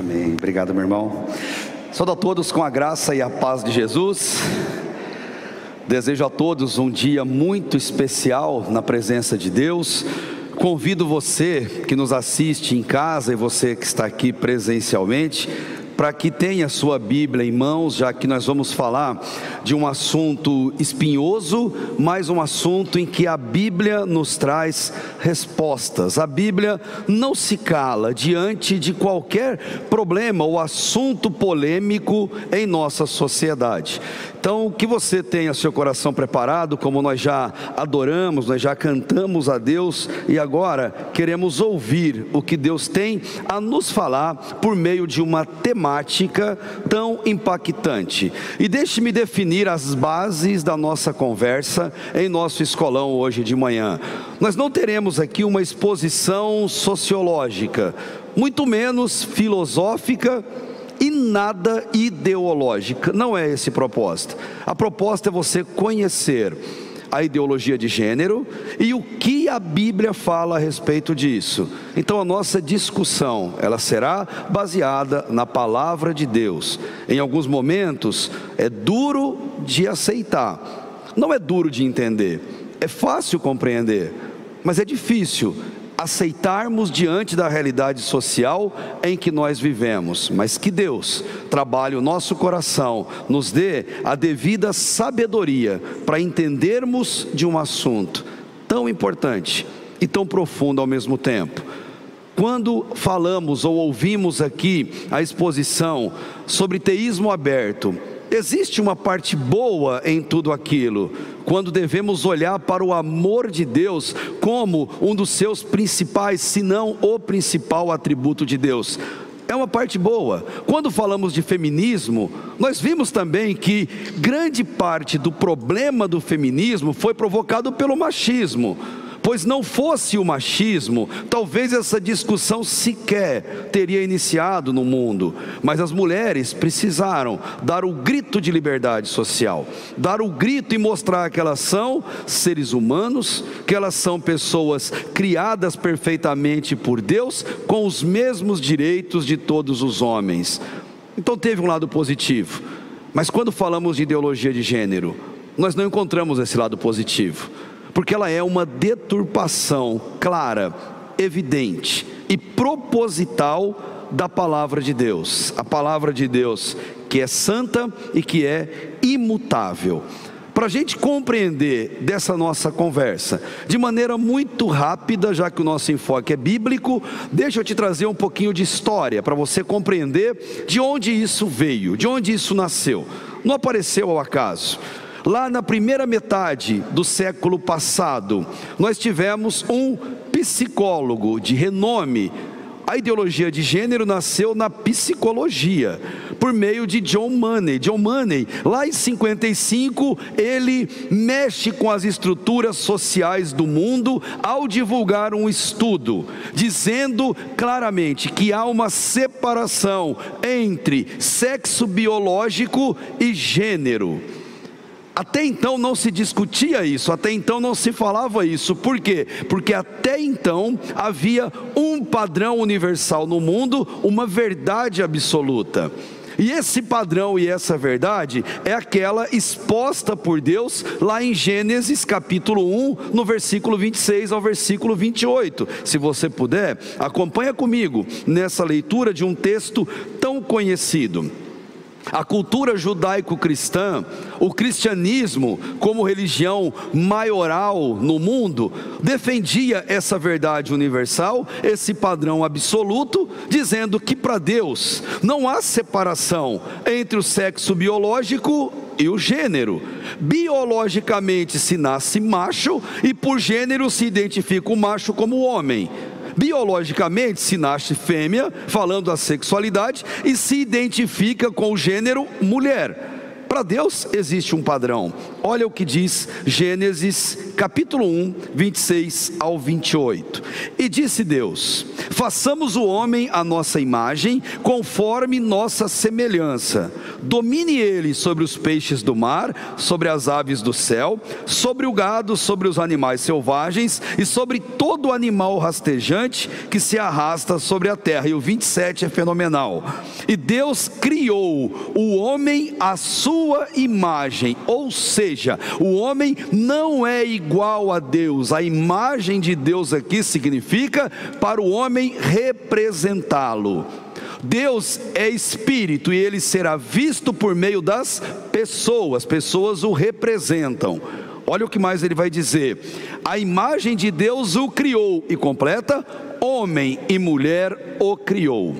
Amém. Obrigado, meu irmão. Saúdo a todos com a graça e a paz de Jesus. Desejo a todos um dia muito especial na presença de Deus. Convido você que nos assiste em casa e você que está aqui presencialmente, para que tenha sua Bíblia em mãos, já que nós vamos falar de um assunto espinhoso, mas um assunto em que a Bíblia nos traz respostas. A Bíblia não se cala diante de qualquer problema ou assunto polêmico em nossa sociedade. Então, que você tenha seu coração preparado, como nós já adoramos, nós já cantamos a Deus, e agora queremos ouvir o que Deus tem a nos falar por meio de uma temática tão impactante. E deixe-me definir as bases da nossa conversa em nosso escolão hoje de manhã. Nós não teremos aqui uma exposição sociológica, muito menos filosófica, e nada ideológica. Não é esse o propósito. A proposta é você conhecer a ideologia de gênero e o que a Bíblia fala a respeito disso. Então a nossa discussão, ela será baseada na palavra de Deus. Em alguns momentos é duro de aceitar, não é duro de entender, é fácil compreender, mas é difícil aceitarmos diante da realidade social em que nós vivemos. Mas que Deus trabalhe o nosso coração, nos dê a devida sabedoria para entendermos de um assunto tão importante e tão profundo ao mesmo tempo. Quando falamos ou ouvimos aqui a exposição sobre teísmo aberto, existe uma parte boa em tudo aquilo, quando devemos olhar para o amor de Deus como um dos seus principais, se não o principal atributo de Deus. É uma parte boa. Quando falamos de feminismo, nós vimos também que grande parte do problema do feminismo foi provocado pelo machismo. Pois não fosse o machismo, talvez essa discussão sequer teria iniciado no mundo. Mas as mulheres precisaram dar o grito de liberdade social, dar o grito e mostrar que elas são seres humanos, que elas são pessoas criadas perfeitamente por Deus, com os mesmos direitos de todos os homens. Então teve um lado positivo. Mas quando falamos de ideologia de gênero, nós não encontramos esse lado positivo, porque ela é uma deturpação clara, evidente e proposital da palavra de Deus. A palavra de Deus que é santa e que é imutável. Para a gente compreender dessa nossa conversa de maneira muito rápida, já que o nosso enfoque é bíblico, deixa eu te trazer um pouquinho de história para você compreender de onde isso veio, de onde isso nasceu. Não apareceu ao acaso. Lá na primeira metade do século passado, nós tivemos um psicólogo de renome. A ideologia de gênero nasceu na psicologia, por meio de John Money. John Money, lá em 55, ele mexe com as estruturas sociais do mundo ao divulgar um estudo, dizendo claramente que há uma separação entre sexo biológico e gênero. Até então não se discutia isso, até então não se falava isso. Por quê? Porque até então havia um padrão universal no mundo, uma verdade absoluta. E esse padrão e essa verdade é aquela exposta por Deus lá em Gênesis capítulo 1, no versículo 26 ao versículo 28. Se você puder, acompanha comigo nessa leitura de um texto tão conhecido. A cultura judaico-cristã, o cristianismo como religião maioral no mundo, defendia essa verdade universal, esse padrão absoluto, dizendo que para Deus não há separação entre o sexo biológico e o gênero. Biologicamente se nasce macho e por gênero se identifica o macho como homem. Biologicamente se nasce fêmea, falando da sexualidade, e se identifica com o gênero mulher. Para Deus existe um padrão. Olha o que diz Gênesis capítulo 1, 26 ao 28. E disse Deus: façamos o homem à nossa imagem, conforme nossa semelhança. Domine ele sobre os peixes do mar, sobre as aves do céu, sobre o gado, sobre os animais selvagens e sobre todo animal rastejante que se arrasta sobre a terra. E o 27 é fenomenal. E Deus criou o homem à sua imagem, ou seja, o homem não é igual a Deus. A imagem de Deus aqui significa para o homem representá-lo. Deus é espírito e ele será visto por meio das pessoas o representam. Olha o que mais ele vai dizer: a imagem de Deus o criou, e completa, homem e mulher o criou,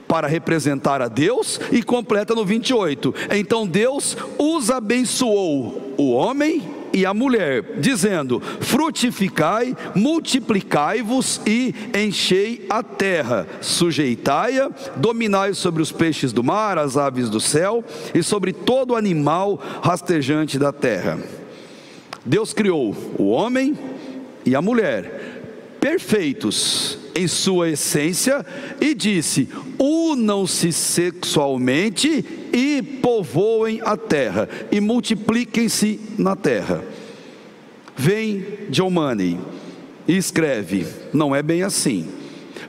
para representar a Deus, e completa no 28, então Deus os abençoou, o homem e a mulher, dizendo: frutificai, multiplicai-vos e enchei a terra, sujeitai-a, dominai sobre os peixes do mar, as aves do céu e sobre todo animal rastejante da terra. Deus criou o homem e a mulher, perfeitos em sua essência, e disse: unam-se sexualmente e povoem a terra e multipliquem-se na terra. Vem John Money e escreve: não é bem assim.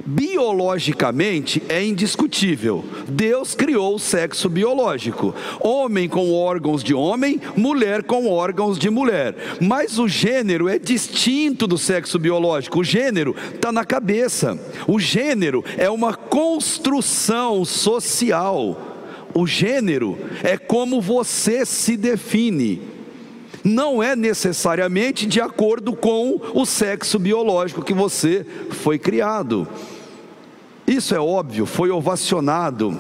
Biologicamente é indiscutível, Deus criou o sexo biológico, homem com órgãos de homem, mulher com órgãos de mulher, mas o gênero é distinto do sexo biológico. O gênero está na cabeça, o gênero é uma construção social, o gênero é como você se define, não é necessariamente de acordo com o sexo biológico que você foi criado. Isso é óbvio, foi ovacionado.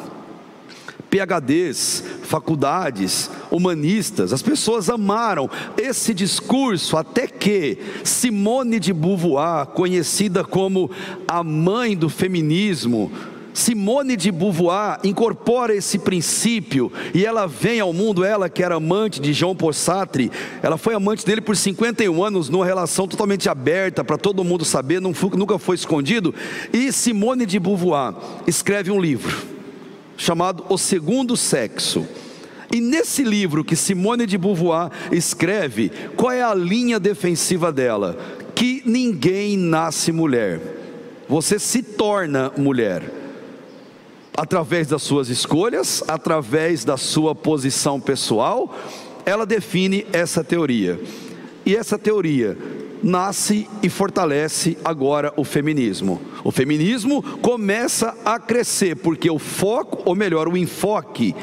PhDs, faculdades, humanistas, as pessoas amaram esse discurso, até que Simone de Beauvoir, conhecida como a mãe do feminismo, Simone de Beauvoir incorpora esse princípio, e ela vem ao mundo, ela que era amante de Jean Paul Sartre, ela foi amante dele por 51 anos, numa relação totalmente aberta, para todo mundo saber, nunca foi escondido. E Simone de Beauvoir escreve um livro, chamado O Segundo Sexo. E nesse livro que Simone de Beauvoir escreve, qual é a linha defensiva dela? Que ninguém nasce mulher, você se torna mulher, através das suas escolhas, através da sua posição pessoal. Ela define essa teoria, e essa teoria nasce e fortalece agora o feminismo. O feminismo começa a crescer, porque o foco, ou melhor, o enfoque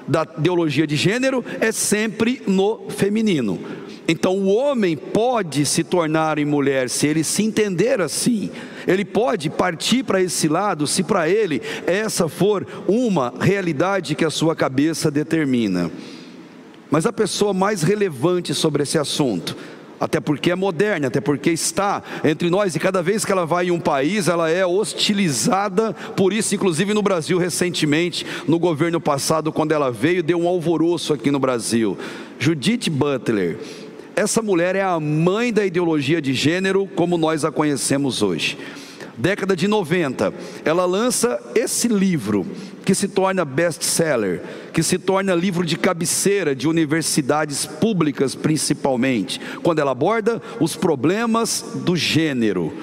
da ideologia de gênero é sempre no feminino. Então o homem pode se tornar em mulher se ele se entender assim. Ele pode partir para esse lado se para ele essa for uma realidade que a sua cabeça determina. Mas a pessoa mais relevante sobre esse assunto, até porque é moderna, até porque está entre nós, e cada vez que ela vai em um país, ela é hostilizada por isso. Inclusive no Brasil recentemente, no governo passado, quando ela veio, deu um alvoroço aqui no Brasil. Judith Butler, essa mulher é a mãe da ideologia de gênero como nós a conhecemos hoje. Década de 90, ela lança esse livro, que se torna best-seller, que se torna livro de cabeceira de universidades públicas principalmente, quando ela aborda os problemas do gênero.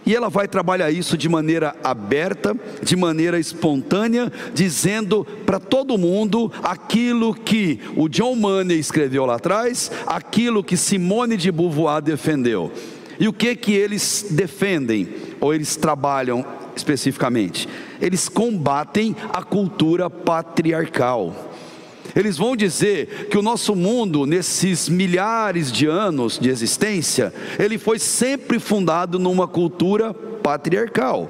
E ela vai trabalhar isso de maneira aberta, de maneira espontânea, dizendo para todo mundo aquilo que o John Money escreveu lá atrás, aquilo que Simone de Beauvoir defendeu. E o que eles defendem, ou eles trabalham especificamente? Eles combatem a cultura patriarcal. Eles vão dizer que o nosso mundo, nesses milhares de anos de existência, ele foi sempre fundado numa cultura patriarcal.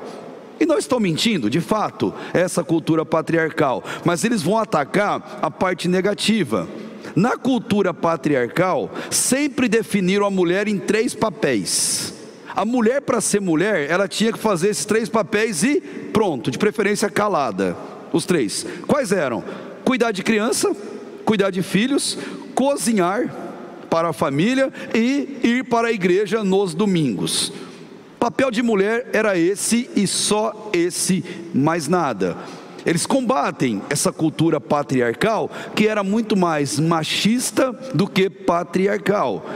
E não estou mentindo, de fato, essa cultura patriarcal, mas eles vão atacar a parte negativa. Na cultura patriarcal, sempre definiram a mulher em 3 papéis. A mulher, para ser mulher, ela tinha que fazer esses 3 papéis e pronto, de preferência calada. Os 3, quais eram? Cuidar de criança, cuidar de filhos, cozinhar para a família e ir para a igreja nos domingos. O papel de mulher era esse e só esse, mais nada. Eles combatem essa cultura patriarcal, que era muito mais machista do que patriarcal.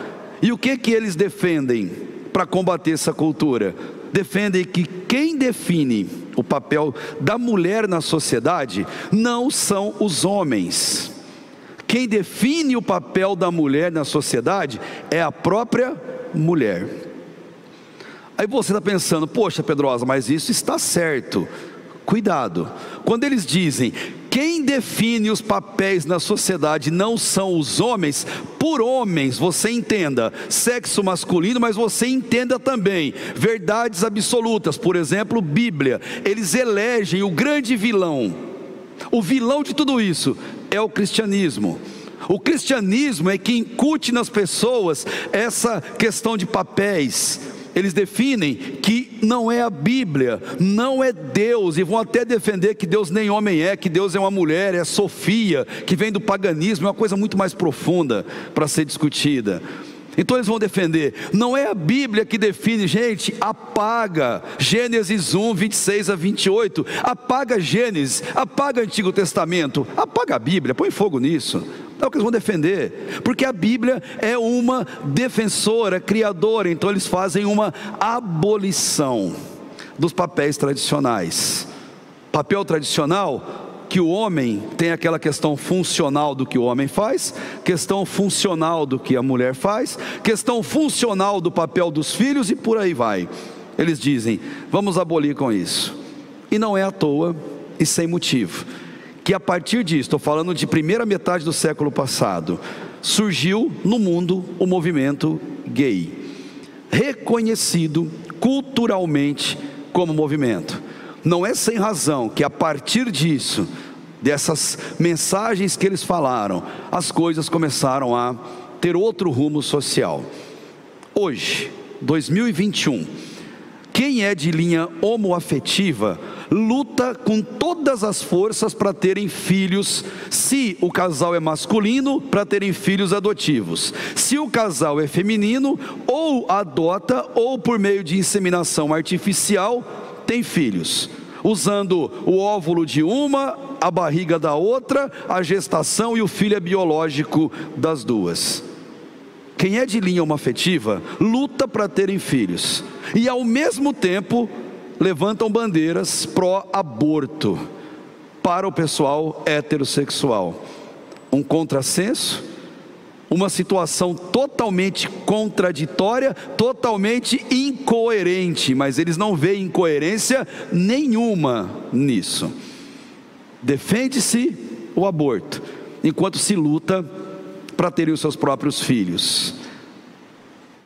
E o que eles defendem para combater essa cultura? Defendem que quem define o papel da mulher na sociedade não são os homens. Quem define o papel da mulher na sociedade é a própria mulher. Aí você está pensando, poxa Pedrosa, mas isso está certo. Cuidado, quando eles dizem, quem define os papéis na sociedade não são os homens, por homens você entenda sexo masculino, mas você entenda também verdades absolutas, por exemplo, Bíblia. Eles elegem o grande vilão. O vilão de tudo isso é o cristianismo. O cristianismo é que incute nas pessoas essa questão de papéis. Eles definem que não é a Bíblia, não é Deus, e vão até defender que Deus nem homem é, que Deus é uma mulher, é Sofia, que vem do paganismo, é uma coisa muito mais profunda para ser discutida. Então eles vão defender, não é a Bíblia que define, gente, apaga Gênesis 1, 26 a 28, apaga Gênesis, apaga Antigo Testamento, apaga a Bíblia, põe fogo nisso. É o que eles vão defender, porque a Bíblia é uma defensora, criadora, então eles fazem uma abolição dos papéis tradicionais. Papel tradicional, que o homem tem aquela questão funcional do que o homem faz, questão funcional do que a mulher faz, questão funcional do papel dos filhos e por aí vai. Eles dizem, vamos abolir com isso. E não é à toa e sem motivo, que a partir disso, estou falando de primeira metade do século passado, surgiu no mundo o movimento gay, reconhecido culturalmente como movimento. Não é sem razão que a partir disso, dessas mensagens que eles falaram, as coisas começaram a ter outro rumo social. Hoje, 2021, quem é de linha homoafetiva luta com todas as forças para terem filhos, se o casal é masculino, para terem filhos adotivos. Se o casal é feminino, ou adota, ou por meio de inseminação artificial, tem filhos, usando o óvulo de uma, a barriga da outra, a gestação e o filho é biológico das duas. Quem é de linha homoafetiva luta para terem filhos e ao mesmo tempo levantam bandeiras pró-aborto para o pessoal heterossexual. Um contrassenso, uma situação totalmente contraditória, totalmente incoerente, mas eles não veem incoerência nenhuma nisso. Defende-se o aborto, enquanto se luta para terem os seus próprios filhos.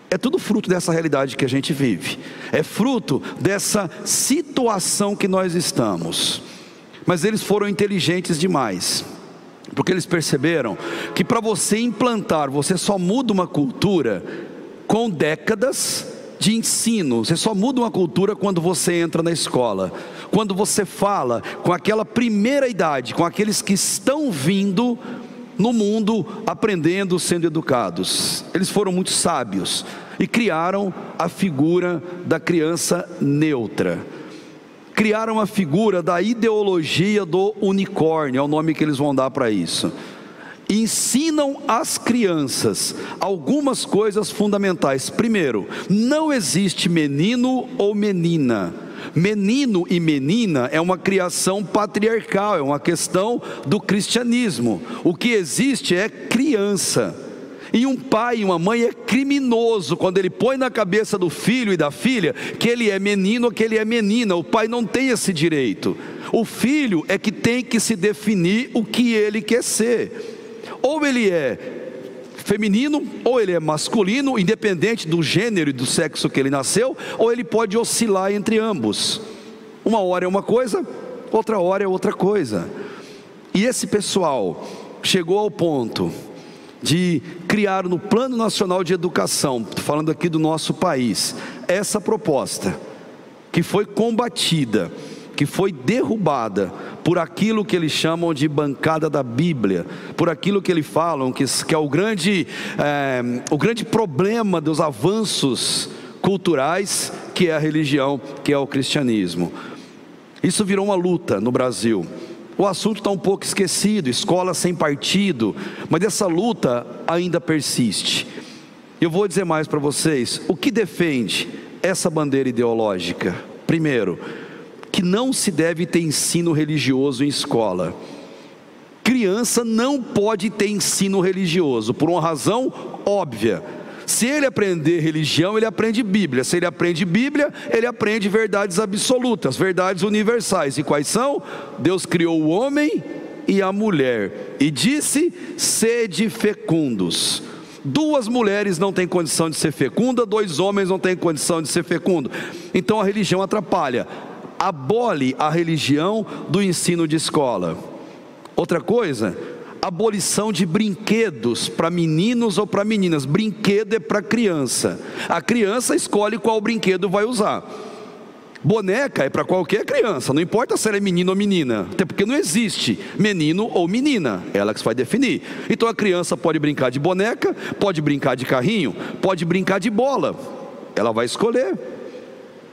É tudo fruto dessa realidade que a gente vive, é fruto dessa situação que nós estamos. Mas eles foram inteligentes demais, porque eles perceberam que para você implantar, você só muda uma cultura com décadas de ensino. Você só muda uma cultura quando você entra na escola, quando você fala com aquela primeira idade, com aqueles que estão vindo no mundo, aprendendo, sendo educados. Eles foram muito sábios e criaram a figura da criança neutra. Criaram a figura da ideologia do unicórnio, é o nome que eles vão dar para isso. Ensinam às crianças algumas coisas fundamentais. Primeiro, não existe menino ou menina. Menino e menina é uma criação patriarcal, é uma questão do cristianismo. O que existe é criança. E um pai e uma mãe é criminoso quando ele põe na cabeça do filho e da filha que ele é menino ou que ele é menina. O pai não tem esse direito. O filho é que tem que se definir o que ele quer ser. Ou ele é feminino, ou ele é masculino, independente do gênero e do sexo que ele nasceu, ou ele pode oscilar entre ambos. Uma hora é uma coisa, outra hora é outra coisa. E esse pessoal chegou ao ponto de criar no Plano Nacional de Educação, falando aqui do nosso país, essa proposta, que foi combatida, que foi derrubada por aquilo que eles chamam de bancada da Bíblia, por aquilo que eles falam que é o grande problema dos avanços culturais, que é a religião, que é o cristianismo. Isso virou uma luta no Brasil. O assunto está um pouco esquecido, escola sem partido, mas essa luta ainda persiste. Eu vou dizer mais para vocês, o que defende essa bandeira ideológica? Primeiro, que não se deve ter ensino religioso em escola. Criança não pode ter ensino religioso, por uma razão óbvia. Se ele aprender religião, ele aprende Bíblia. Se ele aprende Bíblia, ele aprende verdades absolutas, verdades universais. E quais são? Deus criou o homem e a mulher e disse: sede fecundos. Duas mulheres não têm condição de ser fecunda, dois homens não têm condição de ser fecundo. Então a religião atrapalha. Abole a religião do ensino de escola. Outra coisa, abolição de brinquedos para meninos ou para meninas. Brinquedo é para criança. A criança escolhe qual brinquedo vai usar. Boneca é para qualquer criança, não importa se ela é menino ou menina, até porque não existe menino ou menina, ela que vai definir. Então a criança pode brincar de boneca, pode brincar de carrinho, pode brincar de bola, ela vai escolher.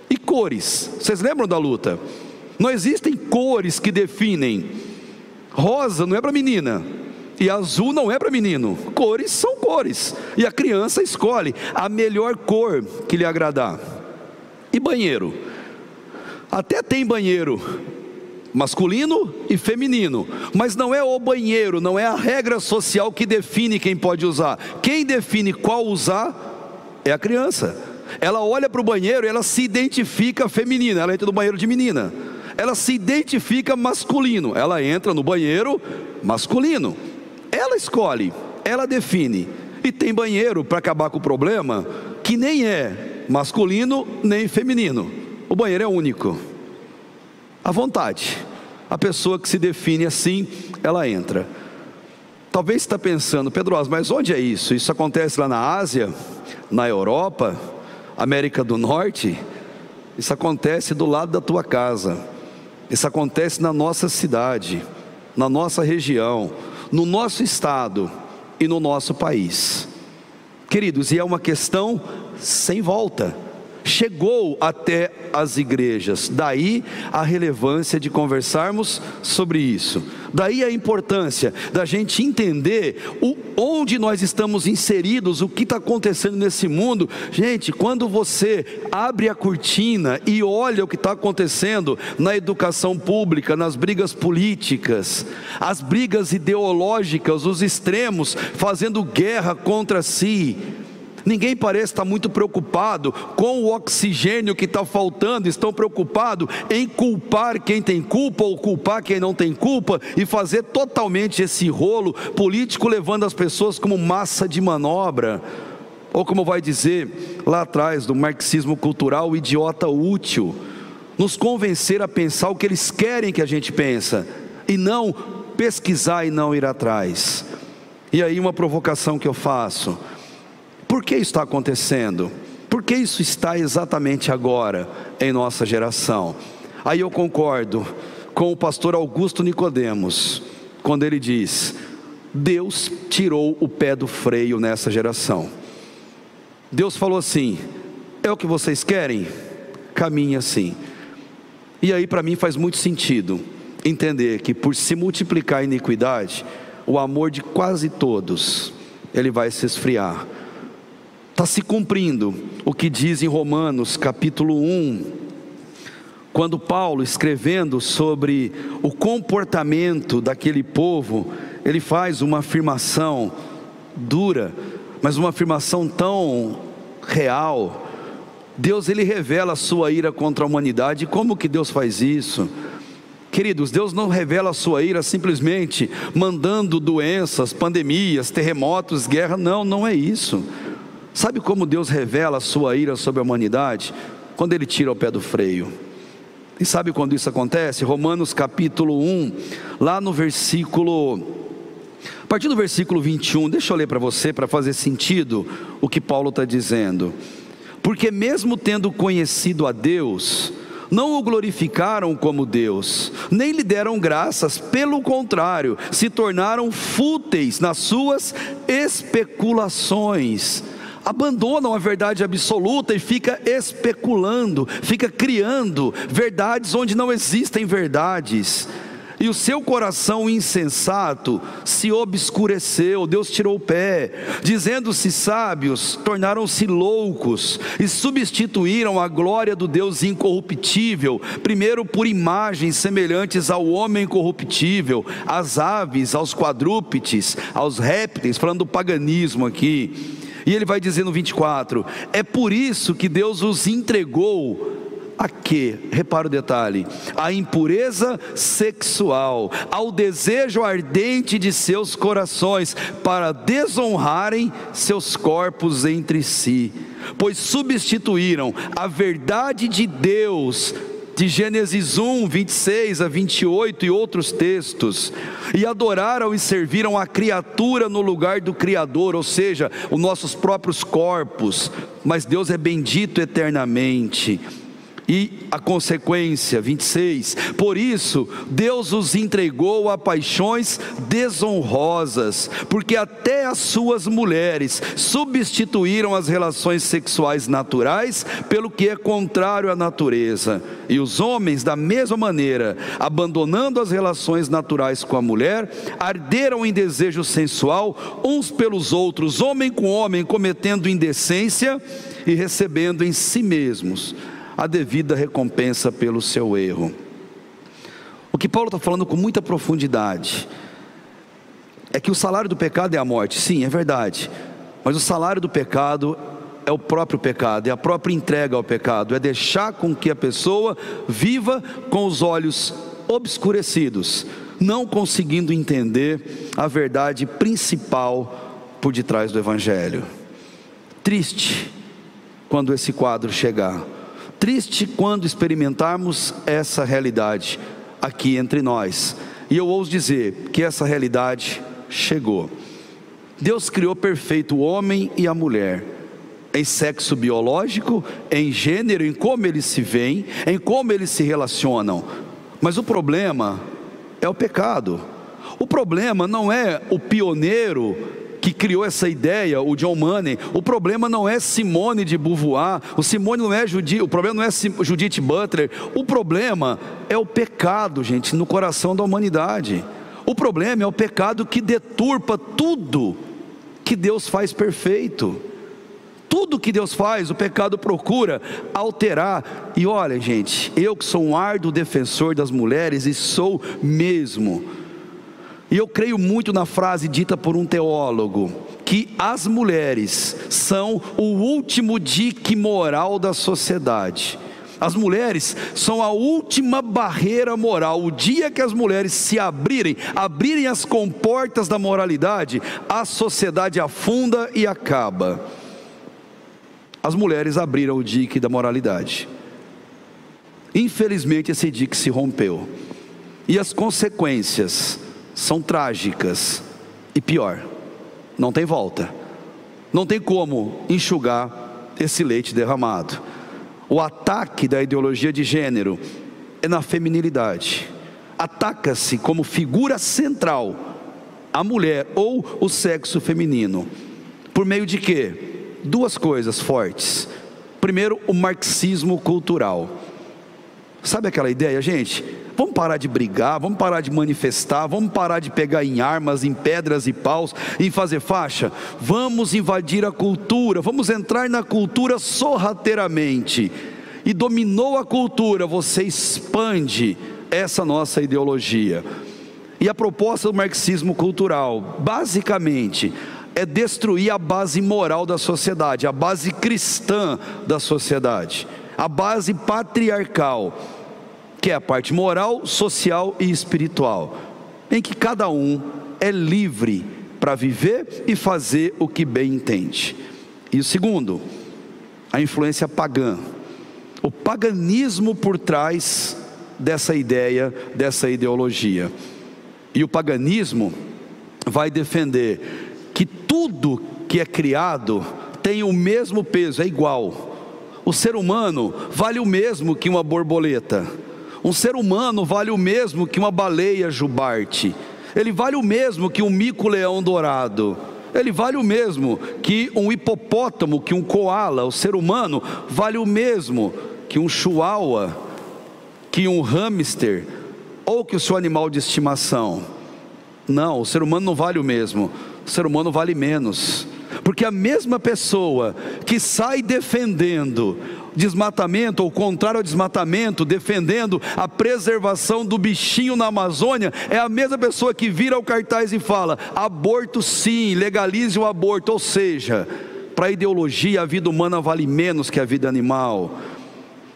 E cores, vocês lembram da luta? Não existem cores que definem. Rosa não é para menina e azul não é para menino. Cores são cores, e a criança escolhe a melhor cor que lhe agradar. E banheiro? Até tem banheiro masculino e feminino, mas não é o banheiro, não é a regra social que define quem pode usar. Quem define qual usar é a criança. Ela olha para o banheiro e ela se identifica feminina, ela entra no banheiro de menina. Ela se identifica masculino, ela entra no banheiro masculino. Ela escolhe, ela define. E tem banheiro, para acabar com o problema, que nem é masculino nem feminino. O banheiro é único, à vontade. A pessoa que se define assim, ela entra. Talvez você está pensando: Pedro, mas onde é isso? Isso acontece lá na Ásia, na Europa, América do Norte? Isso acontece do lado da tua casa. Isso acontece na nossa cidade, na nossa região, no nosso estado e no nosso país. Queridos, e é uma questão sem volta. Chegou até as igrejas, daí a relevância de conversarmos sobre isso, daí a importância da gente entender onde nós estamos inseridos, o que está acontecendo nesse mundo. Gente, quando você abre a cortina e olha o que está acontecendo na educação pública, nas brigas políticas, as brigas ideológicas, os extremos fazendo guerra contra si, ninguém parece estar muito preocupado com o oxigênio que está faltando. Estão preocupados em culpar quem tem culpa ou culpar quem não tem culpa, e fazer totalmente esse rolo político, levando as pessoas como massa de manobra, ou como vai dizer lá atrás do marxismo cultural, o idiota útil. Nos convencer a pensar o que eles querem que a gente pensa, e não pesquisar e não ir atrás. E aí uma provocação que eu faço: por que isso está acontecendo? Por que isso está exatamente agora em nossa geração? Aí eu concordo com o pastor Augusto Nicodemos, quando ele diz: Deus tirou o pé do freio nessa geração. Deus falou assim: é o que vocês querem? Caminhe assim. E aí para mim faz muito sentido entender que, por se multiplicar a iniquidade, o amor de quase todos, ele vai se esfriar. Está se cumprindo o que diz em Romanos capítulo 1, quando Paulo, escrevendo sobre o comportamento daquele povo, ele faz uma afirmação dura, mas uma afirmação tão real. Deus, ele revela a sua ira contra a humanidade. Como que Deus faz isso? Queridos, Deus não revela a sua ira simplesmente mandando doenças, pandemias, terremotos, guerra. Não, não é isso. Sabe como Deus revela a sua ira sobre a humanidade? Quando Ele tira o pé do freio. E sabe quando isso acontece? Romanos capítulo 1, lá no versículo, a partir do versículo 21, deixa eu ler para você, para fazer sentido o que Paulo está dizendo. Porque mesmo tendo conhecido a Deus, não o glorificaram como Deus, nem lhe deram graças, pelo contrário, se tornaram fúteis nas suas especulações. Abandonam a verdade absoluta e fica especulando, fica criando verdades onde não existem verdades. E o seu coração insensato se obscureceu, Deus tirou o pé. Dizendo-se sábios, tornaram-se loucos e substituíram a glória do Deus incorruptível, primeiro por imagens semelhantes ao homem corruptível, às aves, aos quadrúpedes, aos répteis, falando do paganismo aqui. E ele vai dizer no 24: é por isso que Deus os entregou a quê? Repara o detalhe: a impureza sexual, ao desejo ardente de seus corações, para desonrarem seus corpos entre si, pois substituíram a verdade de Deus, de Gênesis 1, 26 a 28 e outros textos, e adoraram e serviram a criatura no lugar do Criador, ou seja, os nossos próprios corpos. Mas Deus é bendito eternamente. E a consequência, 26, por isso Deus os entregou a paixões desonrosas, porque até as suas mulheres substituíram as relações sexuais naturais pelo que é contrário à natureza. E os homens, da mesma maneira, abandonando as relações naturais com a mulher, arderam em desejo sensual uns pelos outros, homem com homem, cometendo indecência e recebendo em si mesmos a devida recompensa pelo seu erro. O que Paulo está falando com muita profundidade é que o salário do pecado é a morte. Sim, é verdade, mas o salário do pecado é o próprio pecado, é a própria entrega ao pecado, é deixar com que a pessoa viva com os olhos obscurecidos, não conseguindo entender a verdade principal por detrás do Evangelho. Triste quando esse quadro chegar. Triste quando experimentarmos essa realidade aqui entre nós. E eu ouso dizer que essa realidade chegou. Deus criou perfeito o homem e a mulher, em sexo biológico, em gênero, em como eles se veem, em como eles se relacionam. Mas o problema é o pecado. O problema não é o pioneiro que criou essa ideia, o John Money. O problema não é Simone de Beauvoir, o problema não é Judith Butler. O problema é o pecado, gente, no coração da humanidade. O problema é o pecado que deturpa tudo que Deus faz perfeito. Tudo que Deus faz, o pecado procura alterar. E olha, gente, eu que sou um árduo defensor das mulheres, e sou mesmo, e eu creio muito na frase dita por um teólogo, que as mulheres são o último dique moral da sociedade. As mulheres são a última barreira moral. O dia que as mulheres se abrirem as comportas da moralidade, a sociedade afunda e acaba. As mulheres abriram o dique da moralidade. Infelizmente esse dique se rompeu, e as consequências são trágicas. E pior, não tem volta, não tem como enxugar esse leite derramado. O ataque da ideologia de gênero é na feminilidade. Ataca-se como figura central a mulher ou o sexo feminino. Por meio de quê? Duas coisas fortes. Primeiro, o marxismo cultural. Sabe aquela ideia, gente? Vamos parar de brigar, vamos parar de manifestar, vamos parar de pegar em armas, em pedras e paus, em fazer faixa. Vamos invadir a cultura, vamos entrar na cultura sorrateiramente. E dominou a cultura, você expande essa nossa ideologia. E a proposta do marxismo cultural, basicamente, é destruir a base moral da sociedade, a base cristã da sociedade, a base patriarcal, que é a parte moral, social e espiritual, em que cada um é livre para viver e fazer o que bem entende. E o segundo, a influência pagã, o paganismo por trás dessa ideia, dessa ideologia. E o paganismo vai defender que tudo que é criado tem o mesmo peso, é igual. O ser humano vale o mesmo que uma borboleta. Um ser humano vale o mesmo que uma baleia jubarte. Ele vale o mesmo que um mico-leão dourado. Ele vale o mesmo que um hipopótamo, que um coala. O ser humano vale o mesmo que um chihuahua, que um hamster, ou que o seu animal de estimação. Não, o ser humano não vale o mesmo. O ser humano vale menos. Porque a mesma pessoa que sai defendendo desmatamento, ou contrário ao desmatamento, defendendo a preservação do bichinho na Amazônia, é a mesma pessoa que vira o cartaz e fala: aborto sim, legalize o aborto. Ou seja, para a ideologia a vida humana vale menos que a vida animal.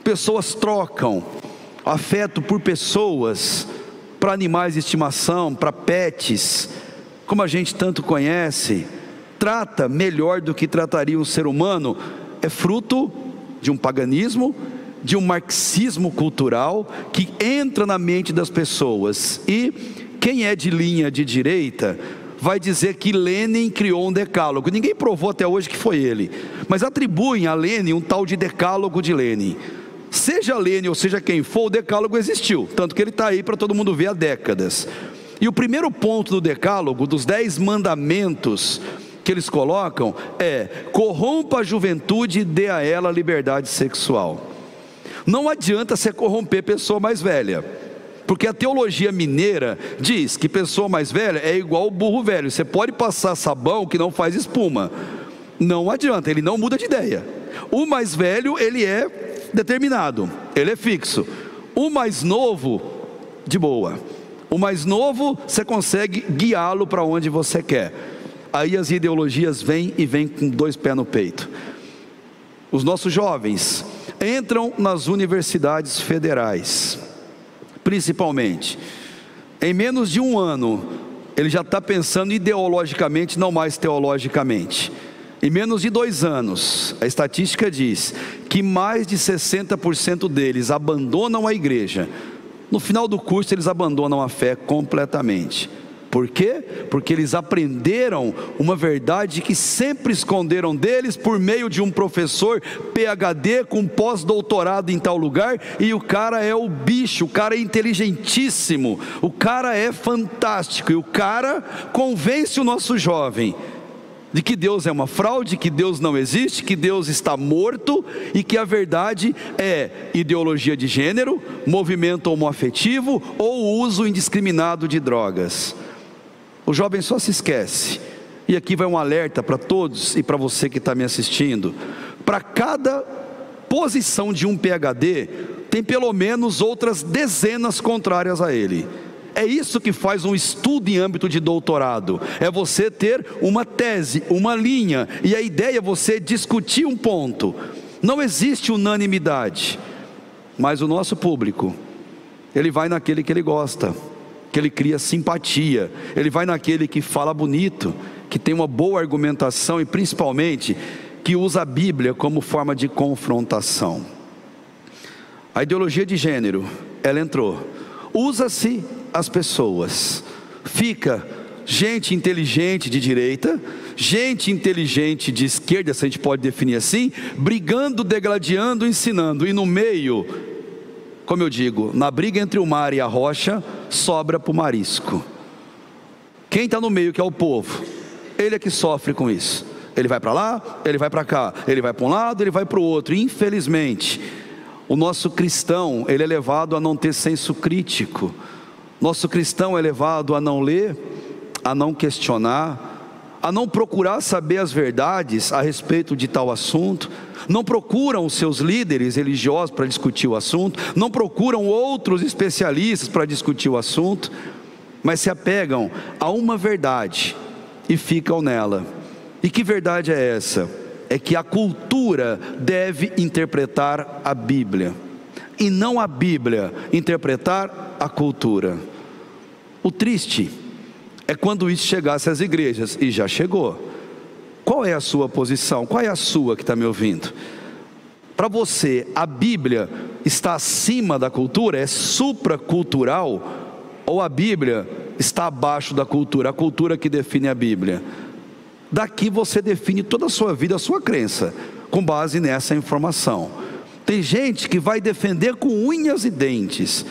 Pessoas trocam afeto por pessoas, para animais de estimação, para pets, como a gente tanto conhece. Trata melhor do que trataria um ser humano, é fruto de um paganismo, de um marxismo cultural que entra na mente das pessoas. E quem é de linha de direita vai dizer que Lênin criou um decálogo. Ninguém provou até hoje que foi ele, mas atribuem a Lênin um tal de decálogo de Lênin. Seja Lênin ou seja quem for, o decálogo existiu, tanto que ele está aí para todo mundo ver há décadas. E o primeiro ponto do decálogo, dos 10 mandamentos que eles colocam, é: corrompa a juventude e dê a ela liberdade sexual. Não adianta você corromper pessoa mais velha, porque a teologia mineira diz que pessoa mais velha é igual burro velho. Você pode passar sabão que não faz espuma, não adianta, ele não muda de ideia. O mais velho, ele é determinado, ele é fixo. O mais novo, de boa. O mais novo, você consegue guiá-lo para onde você quer. Aí as ideologias vêm e vêm com 2 pés no peito. Os nossos jovens entram nas universidades federais, principalmente. Em menos de um ano, ele já está pensando ideologicamente, não mais teologicamente. Em menos de 2 anos, a estatística diz que mais de 60% deles abandonam a igreja. No final do curso eles abandonam a fé completamente. Por quê? Porque eles aprenderam uma verdade que sempre esconderam deles por meio de um professor PhD com pós-doutorado em tal lugar, e o cara é o bicho, o cara é inteligentíssimo, o cara é fantástico, e o cara convence o nosso jovem de que Deus é uma fraude, que Deus não existe, que Deus está morto, e que a verdade é ideologia de gênero, movimento homoafetivo ou uso indiscriminado de drogas. O jovem só se esquece, e aqui vai um alerta para todos e para você que está me assistindo: para cada posição de um PhD, tem pelo menos outras dezenas contrárias a ele. É isso que faz um estudo em âmbito de doutorado, é você ter uma tese, uma linha, e a ideia é você discutir um ponto. Não existe unanimidade, mas o nosso público, ele vai naquele que ele gosta, que ele cria simpatia, ele vai naquele que fala bonito, que tem uma boa argumentação e principalmente que usa a Bíblia como forma de confrontação. A ideologia de gênero, ela entrou, usa-se as pessoas, fica gente inteligente de direita, gente inteligente de esquerda, se a gente pode definir assim, brigando, degladiando, ensinando, e no meio, como eu digo, na briga entre o mar e a rocha, sobra para o marisco. Quem está no meio, que é o povo, ele é que sofre com isso. Ele vai para lá, ele vai para cá, ele vai para um lado, ele vai para o outro. Infelizmente, o nosso cristão, ele é levado a não ter senso crítico. Nosso cristão é levado a não ler, a não questionar, a não procurar saber as verdades a respeito de tal assunto. Não procuram os seus líderes religiosos para discutir o assunto, não procuram outros especialistas para discutir o assunto, mas se apegam a uma verdade e ficam nela. E que verdade é essa? É que a cultura deve interpretar a Bíblia, e não a Bíblia interpretar a cultura. O triste é quando isso chegasse às igrejas, e já chegou. Qual é a sua posição? Qual é a sua que está me ouvindo? Para você, a Bíblia está acima da cultura? É supracultural? Ou a Bíblia está abaixo da cultura? A cultura que define a Bíblia? Daqui você define toda a sua vida, a sua crença. com base nessa informação. Tem gente que vai defender com unhas e dentes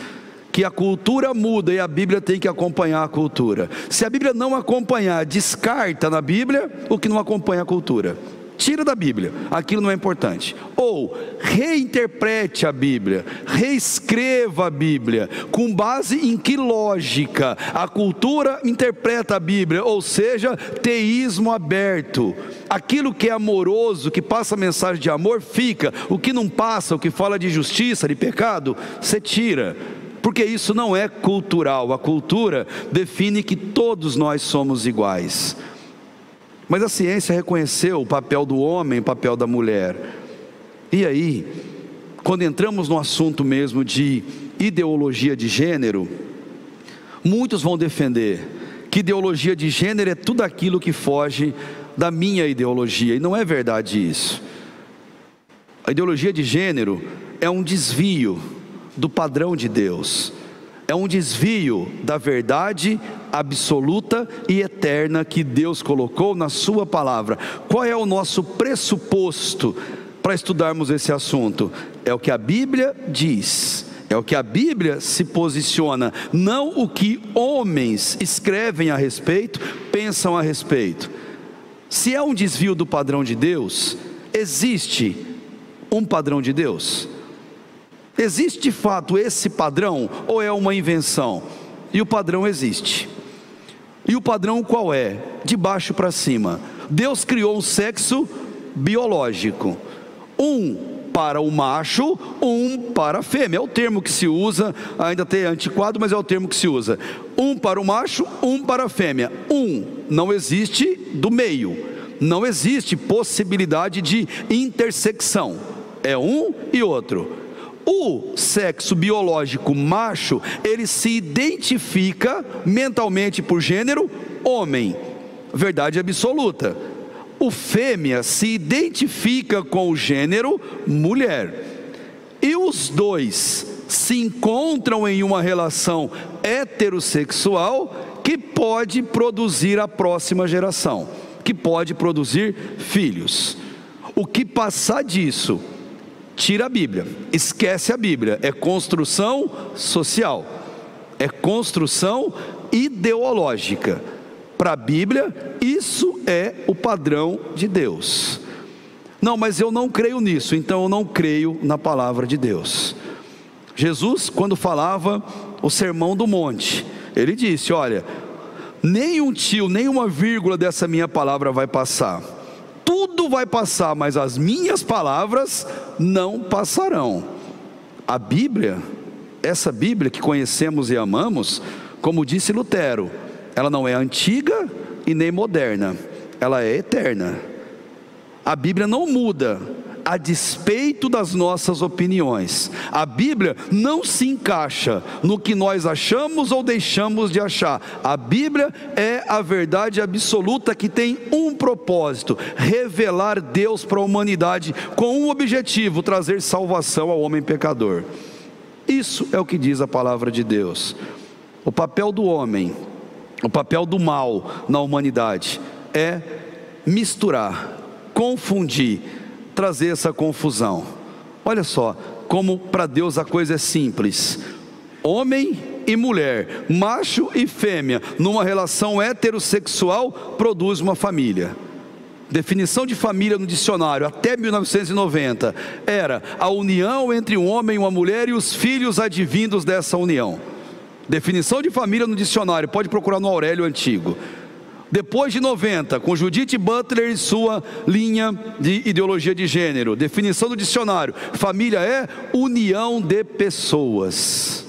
que a cultura muda e a Bíblia tem que acompanhar a cultura. Se a Bíblia não acompanhar, descarta na Bíblia o que não acompanha a cultura. Tira da Bíblia, aquilo não é importante. Ou reinterprete a Bíblia, reescreva a Bíblia. Com base em que lógica a cultura interpreta a Bíblia? Ou seja, teísmo aberto. Aquilo que é amoroso, que passa mensagem de amor, fica. O que não passa, o que fala de justiça, de pecado, você tira. Porque isso não é cultural. A cultura define que todos nós somos iguais. Mas a ciência reconheceu o papel do homem, o papel da mulher. E aí, quando entramos no assunto mesmo de ideologia de gênero, muitos vão defender que ideologia de gênero é tudo aquilo que foge da minha ideologia. E não é verdade isso. A ideologia de gênero é um desvio do padrão de Deus. É um desvio da verdade absoluta e eterna que Deus colocou na sua palavra. Qual é o nosso pressuposto para estudarmos esse assunto? É o que a Bíblia diz, é o que a Bíblia se posiciona, não o que homens escrevem a respeito, pensam a respeito. Se é um desvio do padrão de Deus, existe um padrão de Deus? Existe de fato esse padrão ou é uma invenção? E o padrão existe. E o padrão qual é? De baixo para cima. Deus criou um sexo biológico. Um para o macho, um para a fêmea. É o termo que se usa, ainda tem antiquado, mas é o termo que se usa. Um para o macho, um para a fêmea. Não existe do meio. Não existe possibilidade de intersecção. É um e outro. O sexo biológico macho, ele se identifica mentalmente por gênero homem, verdade absoluta. O fêmea se identifica com o gênero mulher. E os dois se encontram em uma relação heterossexual que pode produzir a próxima geração, que pode produzir filhos. O que passar disso, tira a Bíblia, esquece a Bíblia. É construção social, é construção ideológica. Para a Bíblia, isso é o padrão de Deus. Não, mas eu não creio nisso, então eu não creio na palavra de Deus. Jesus, quando falava o Sermão do Monte, ele disse: olha, nem um tio, nem uma vírgula dessa minha palavra vai passar. Tudo vai passar, mas as minhas palavras não passarão. A Bíblia, essa Bíblia que conhecemos e amamos, como disse Lutero, ela não é antiga e nem moderna, ela é eterna. A Bíblia não muda a despeito das nossas opiniões. A Bíblia não se encaixa no que nós achamos ou deixamos de achar. A Bíblia é a verdade absoluta que tem um propósito: revelar Deus para a humanidade com um objetivo: trazer salvação ao homem pecador. Isso é o que diz a palavra de Deus. O papel do homem, o papel do mal na humanidade é misturar, confundir, trazer essa confusão. Olha só, como para Deus a coisa é simples: homem e mulher, macho e fêmea, numa relação heterossexual, produz uma família. Definição de família no dicionário, até 1990, era a união entre um homem e uma mulher e os filhos advindos dessa união. Definição de família no dicionário, pode procurar no Aurélio Antigo. Depois de 90, com Judith Butler e sua linha de ideologia de gênero, definição do dicionário: família é união de pessoas.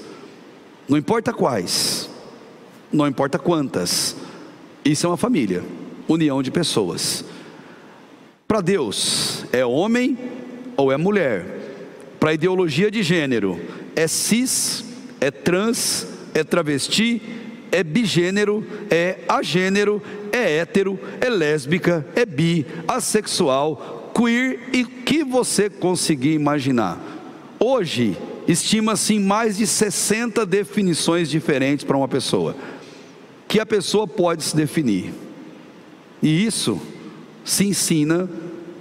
Não importa quais, não importa quantas, isso é uma família, união de pessoas. Para Deus, é homem ou é mulher. Para a ideologia de gênero, é cis, é trans, é travesti, é bigênero, é agênero, é hétero, é lésbica, é bi, assexual, queer e o que você conseguir imaginar. Hoje, estima-se em mais de 60 definições diferentes para uma pessoa, que a pessoa pode se definir. E isso se ensina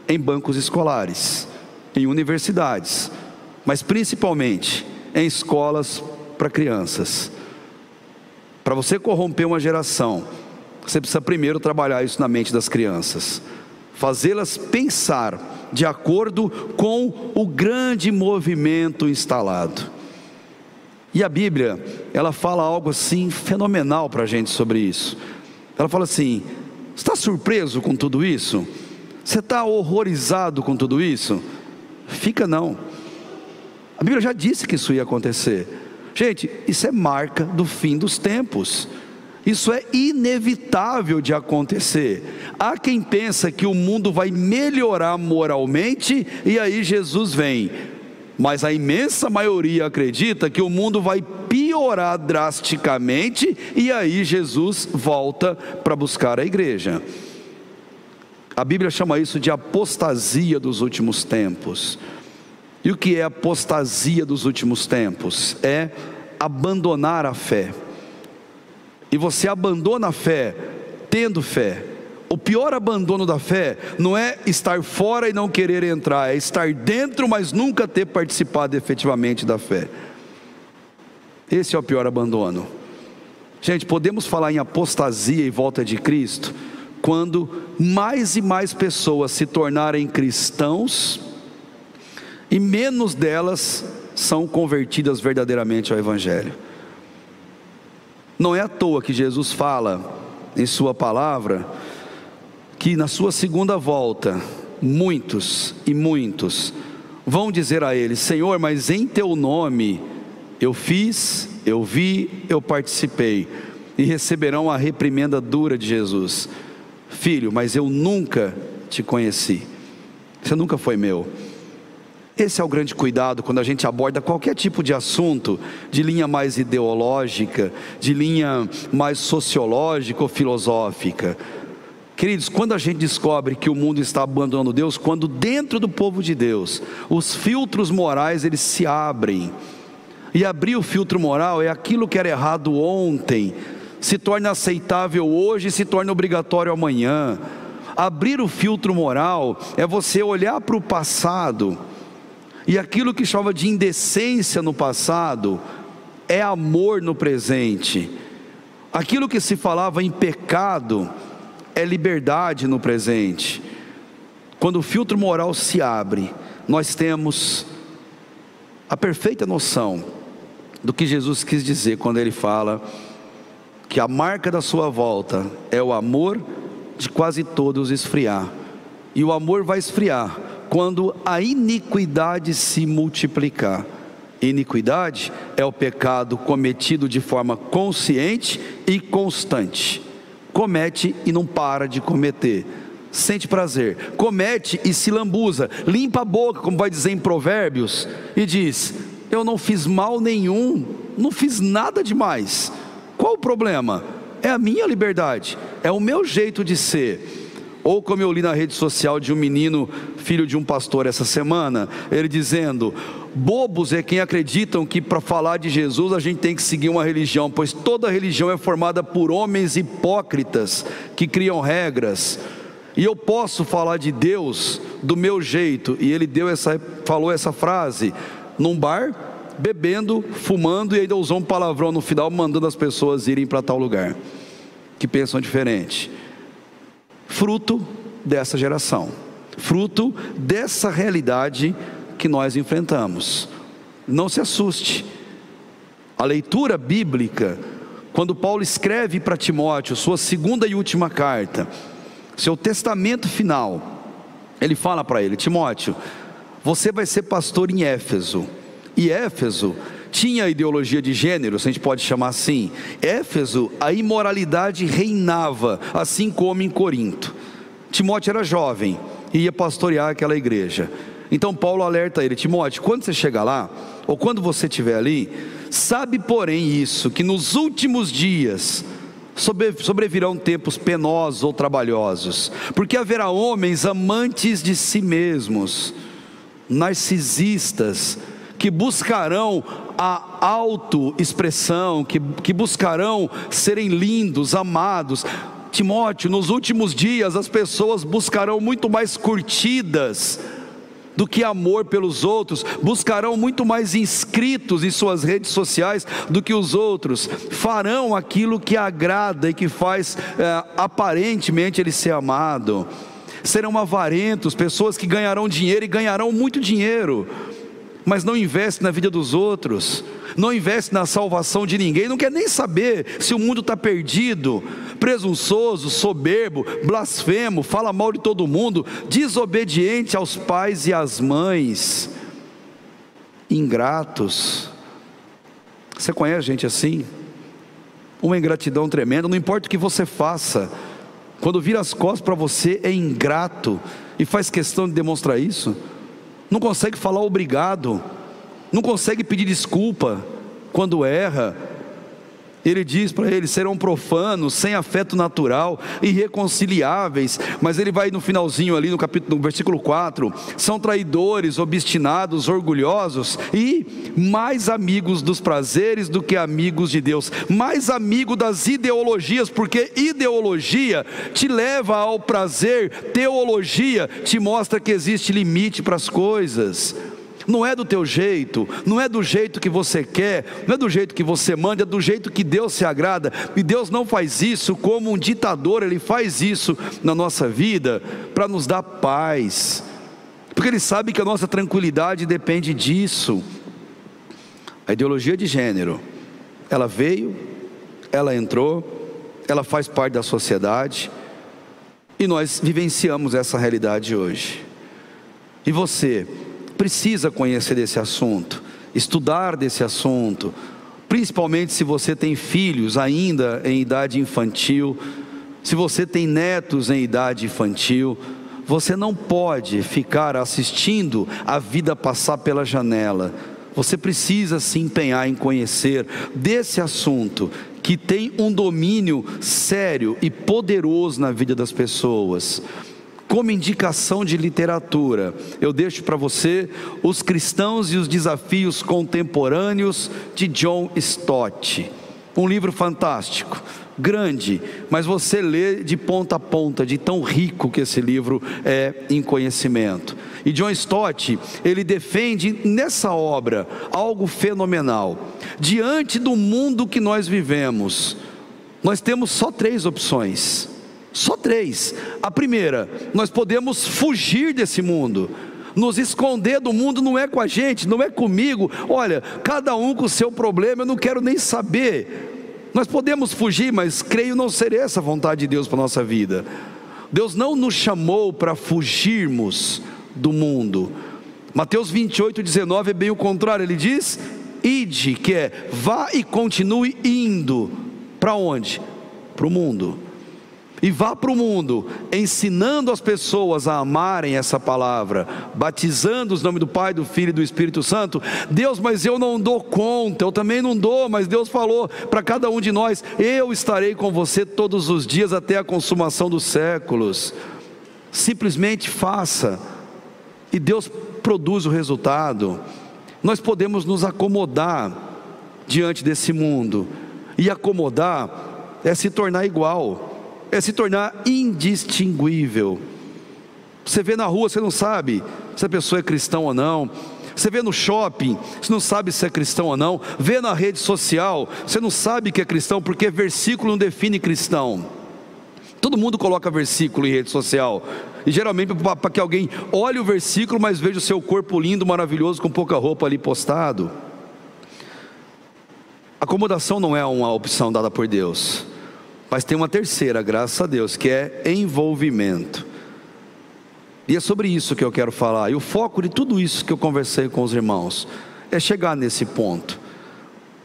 em bancos escolares, em universidades, mas principalmente em escolas para crianças. Para você corromper uma geração, você precisa primeiro trabalhar isso na mente das crianças, fazê-las pensar de acordo com o grande movimento instalado. E a Bíblia, ela fala algo assim fenomenal para a gente sobre isso. Ela fala assim: você está surpreso com tudo isso? Você está horrorizado com tudo isso? Fica não. A Bíblia já disse que isso ia acontecer. Gente, isso é marca do fim dos tempos. Isso é inevitável de acontecer. Há quem pensa que o mundo vai melhorar moralmente e aí Jesus vem. Mas a imensa maioria acredita que o mundo vai piorar drasticamente e aí Jesus volta para buscar a igreja. A Bíblia chama isso de apostasia dos últimos tempos. E o que é apostasia dos últimos tempos? É abandonar a fé. E você abandona a fé tendo fé. O pior abandono da fé não é estar fora e não querer entrar, é estar dentro, mas nunca ter participado efetivamente da fé. Esse é o pior abandono. Gente, podemos falar em apostasia e volta de Cristo quando mais e mais pessoas se tornarem cristãos e menos delas são convertidas verdadeiramente ao Evangelho. Não é à toa que Jesus fala em sua palavra que na sua segunda volta, muitos e muitos vão dizer a ele: Senhor, mas em teu nome eu fiz, eu vi, eu participei, e receberão a reprimenda dura de Jesus: filho, mas eu nunca te conheci, você nunca foi meu. Esse é o grande cuidado quando a gente aborda qualquer tipo de assunto, de linha mais ideológica, de linha mais sociológica ou filosófica. Queridos, quando a gente descobre que o mundo está abandonando Deus, quando dentro do povo de Deus, os filtros morais eles se abrem, e abrir o filtro moral é aquilo que era errado ontem, se torna aceitável hoje e se torna obrigatório amanhã. Abrir o filtro moral é você olhar para o passado, e aquilo que chamava de indecência no passado, é amor no presente. Aquilo que se falava em pecado, é liberdade no presente. Quando o filtro moral se abre, nós temos a perfeita noção do que Jesus quis dizer quando ele fala que a marca da sua volta é o amor de quase todos esfriar. E o amor vai esfriar quando a iniquidade se multiplicar. Iniquidade é o pecado cometido de forma consciente e constante. Comete e não para de cometer, sente prazer, comete e se lambuza, limpa a boca, como vai dizer em Provérbios, e diz: eu não fiz mal nenhum, não fiz nada demais. Qual o problema? É a minha liberdade, é o meu jeito de ser. Ou como eu li na rede social de um menino, filho de um pastor essa semana, ele dizendo: bobos é quem acreditam que para falar de Jesus a gente tem que seguir uma religião, pois toda religião é formada por homens hipócritas que criam regras, e eu posso falar de Deus do meu jeito. E ele falou essa frase num bar, bebendo, fumando, e ainda usou um palavrão no final, mandando as pessoas irem para tal lugar, que pensam diferente. Fruto dessa geração, fruto dessa realidade que nós enfrentamos. Não se assuste. A leitura bíblica, quando Paulo escreve para Timóteo, sua segunda e última carta, seu testamento final, ele fala para ele: Timóteo, você vai ser pastor em Éfeso. E Éfeso tinha a ideologia de gênero, se a gente pode chamar assim. Éfeso, a imoralidade reinava, assim como em Corinto. Timóteo era jovem e ia pastorear aquela igreja. Então Paulo alerta ele: Timóteo, quando você chegar lá, ou quando você estiver ali, sabe porém isso, que nos últimos dias sobrevirão tempos penosos ou trabalhosos, porque haverá homens amantes de si mesmos, narcisistas, que buscarão a autoexpressão, que buscarão serem lindos, amados. Timóteo, nos últimos dias as pessoas buscarão muito mais curtidas do que amor pelos outros, buscarão muito mais inscritos em suas redes sociais do que os outros, farão aquilo que agrada e que faz aparentemente ele ser amado. Serão avarentos, pessoas que ganharão dinheiro e ganharão muito dinheiro, mas não investem na vida dos outros, não investem na salvação de ninguém, não quer nem saber se o mundo está perdido. Presunçoso, soberbo, blasfemo, fala mal de todo mundo, desobediente aos pais e às mães, ingratos. Você conhece gente assim? Uma ingratidão tremenda. Não importa o que você faça, quando vira as costas para você é ingrato e faz questão de demonstrar isso. Não consegue falar obrigado, não consegue pedir desculpa quando erra. Ele diz para eles: serão profanos, sem afeto natural, irreconciliáveis. Mas ele vai no finalzinho ali no versículo 4: são traidores, obstinados, orgulhosos e mais amigos dos prazeres do que amigos de Deus, mais amigo das ideologias, porque ideologia te leva ao prazer, teologia te mostra que existe limite para as coisas. Não é do teu jeito, não é do jeito que você quer, não é do jeito que você manda, é do jeito que Deus se agrada. E Deus não faz isso como um ditador, Ele faz isso na nossa vida para nos dar paz, porque Ele sabe que a nossa tranquilidade depende disso. A ideologia de gênero, ela veio, ela entrou, ela faz parte da sociedade, e nós vivenciamos essa realidade hoje. E você precisa conhecer desse assunto, estudar desse assunto, principalmente se você tem filhos ainda em idade infantil, se você tem netos em idade infantil. Você não pode ficar assistindo a vida passar pela janela. Você precisa se empenhar em conhecer desse assunto, que tem um domínio sério e poderoso na vida das pessoas. Como indicação de literatura, eu deixo para você Os Cristãos e os Desafios Contemporâneos, de John Stott. Um livro fantástico, grande, mas você lê de ponta a ponta, de tão rico que esse livro é em conhecimento. E John Stott, ele defende nessa obra algo fenomenal. Diante do mundo que nós vivemos, nós temos só 3 opções. Só 3. A primeira, nós podemos fugir desse mundo, nos esconder do mundo. Não é com a gente, não é comigo. Olha, cada um com o seu problema, eu não quero nem saber. Nós podemos fugir, mas creio não ser essa a vontade de Deus para a nossa vida. Deus não nos chamou para fugirmos do mundo. Mateus 28:19 é bem o contrário. Ele diz: ide, que é, vá e continue indo. Para onde? Para o mundo. E vá para o mundo, ensinando as pessoas a amarem essa palavra, batizando-os em nome do Pai, do Filho e do Espírito Santo. Deus, mas eu não dou conta. Eu também não dou, mas Deus falou para cada um de nós: eu estarei com você todos os dias até a consumação dos séculos. Simplesmente faça, e Deus produz o resultado. Nós podemos nos acomodar diante desse mundo, e acomodar é se tornar igual, é se tornar indistinguível. Você vê na rua, você não sabe se a pessoa é cristã ou não. Você vê no shopping, você não sabe se é cristão ou não. Vê na rede social, você não sabe que é cristão, porque versículo não define cristão. Todo mundo coloca versículo em rede social, e geralmente para que alguém olhe o versículo, mas veja o seu corpo lindo, maravilhoso, com pouca roupa ali postado. Acomodação não é uma opção dada por Deus. Mas tem uma terceira, graças a Deus, que é envolvimento. E é sobre isso que eu quero falar. E o foco de tudo isso que eu conversei com os irmãos é chegar nesse ponto.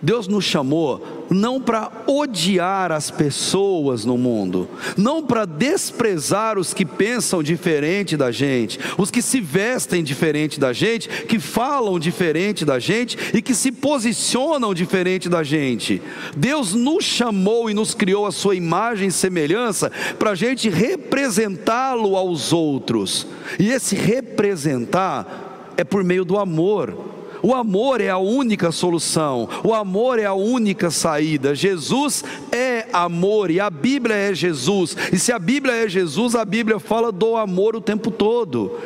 Deus nos chamou não para odiar as pessoas no mundo, não para desprezar os que pensam diferente da gente, os que se vestem diferente da gente, que falam diferente da gente e que se posicionam diferente da gente. Deus nos chamou e nos criou a sua imagem e semelhança para a gente representá-lo aos outros. E esse representar é por meio do amor. O amor é a única solução, o amor é a única saída. Jesus é amor, e a Bíblia é Jesus, e se a Bíblia é Jesus, a Bíblia fala do amor o tempo todo.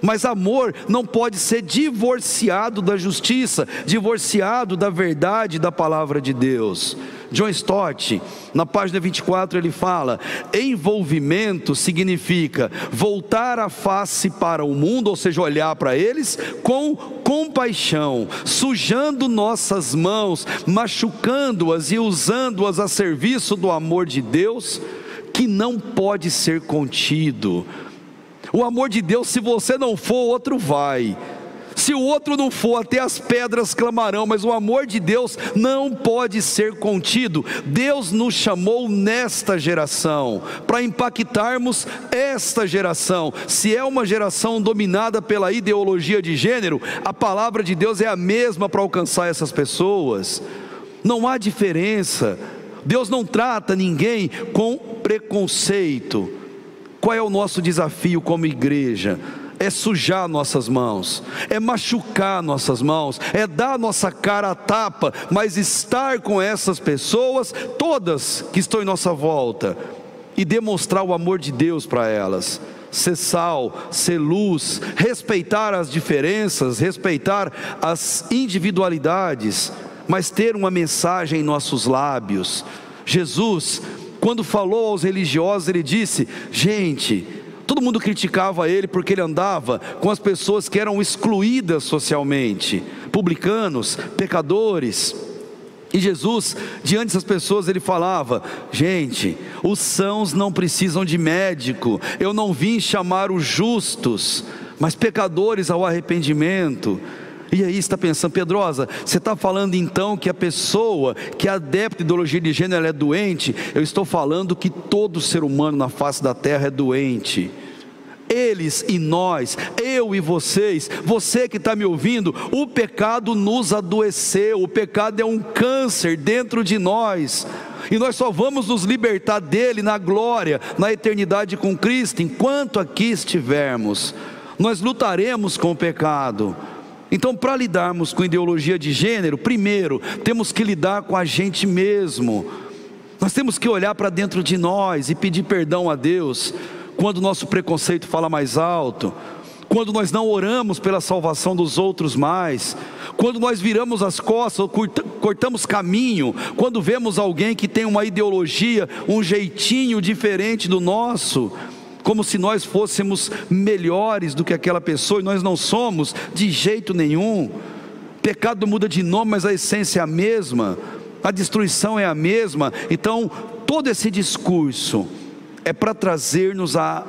Mas amor não pode ser divorciado da justiça, divorciado da verdade da palavra de Deus. John Stott, na página 24, ele fala: envolvimento significa voltar a face para o mundo, ou seja, olhar para eles com compaixão, sujando nossas mãos, machucando-as e usando-as a serviço do amor de Deus, que não pode ser contido. O amor de Deus, se você não for, o outro vai. Se o outro não for, até as pedras clamarão. Mas o amor de Deus não pode ser contido. Deus nos chamou nesta geração para impactarmos esta geração. Se é uma geração dominada pela ideologia de gênero, a palavra de Deus é a mesma para alcançar essas pessoas. Não há diferença. Deus não trata ninguém com preconceito. Qual é o nosso desafio como igreja? É sujar nossas mãos, é machucar nossas mãos, é dar nossa cara a tapa, mas estar com essas pessoas, todas que estão em nossa volta, e demonstrar o amor de Deus para elas. Ser sal, ser luz, respeitar as diferenças, respeitar as individualidades, mas ter uma mensagem em nossos lábios. Jesus, quando falou aos religiosos, ele disse: gente, todo mundo criticava ele porque ele andava com as pessoas que eram excluídas socialmente, publicanos, pecadores. E Jesus, diante dessas pessoas, ele falava: gente, os sãos não precisam de médico, eu não vim chamar os justos, mas pecadores ao arrependimento. E aí você está pensando: Pedrosa, você está falando então que a pessoa que é adepta de ideologia de gênero, ela é doente? Eu estou falando que todo ser humano na face da terra é doente. Eles e nós, eu e vocês, você que está me ouvindo, o pecado nos adoeceu, o pecado é um câncer dentro de nós, e nós só vamos nos libertar dele na glória, na eternidade com Cristo. Enquanto aqui estivermos, nós lutaremos com o pecado. Então, para lidarmos com ideologia de gênero, primeiro, temos que lidar com a gente mesmo. Nós temos que olhar para dentro de nós e pedir perdão a Deus, quando o nosso preconceito fala mais alto, quando nós não oramos pela salvação dos outros mais, quando nós viramos as costas, ou cortamos caminho, quando vemos alguém que tem uma ideologia, um jeitinho diferente do nosso, como se nós fôssemos melhores do que aquela pessoa, e nós não somos de jeito nenhum. Pecado muda de nome, mas a essência é a mesma, a destruição é a mesma. Então todo esse discurso é para trazer-nos a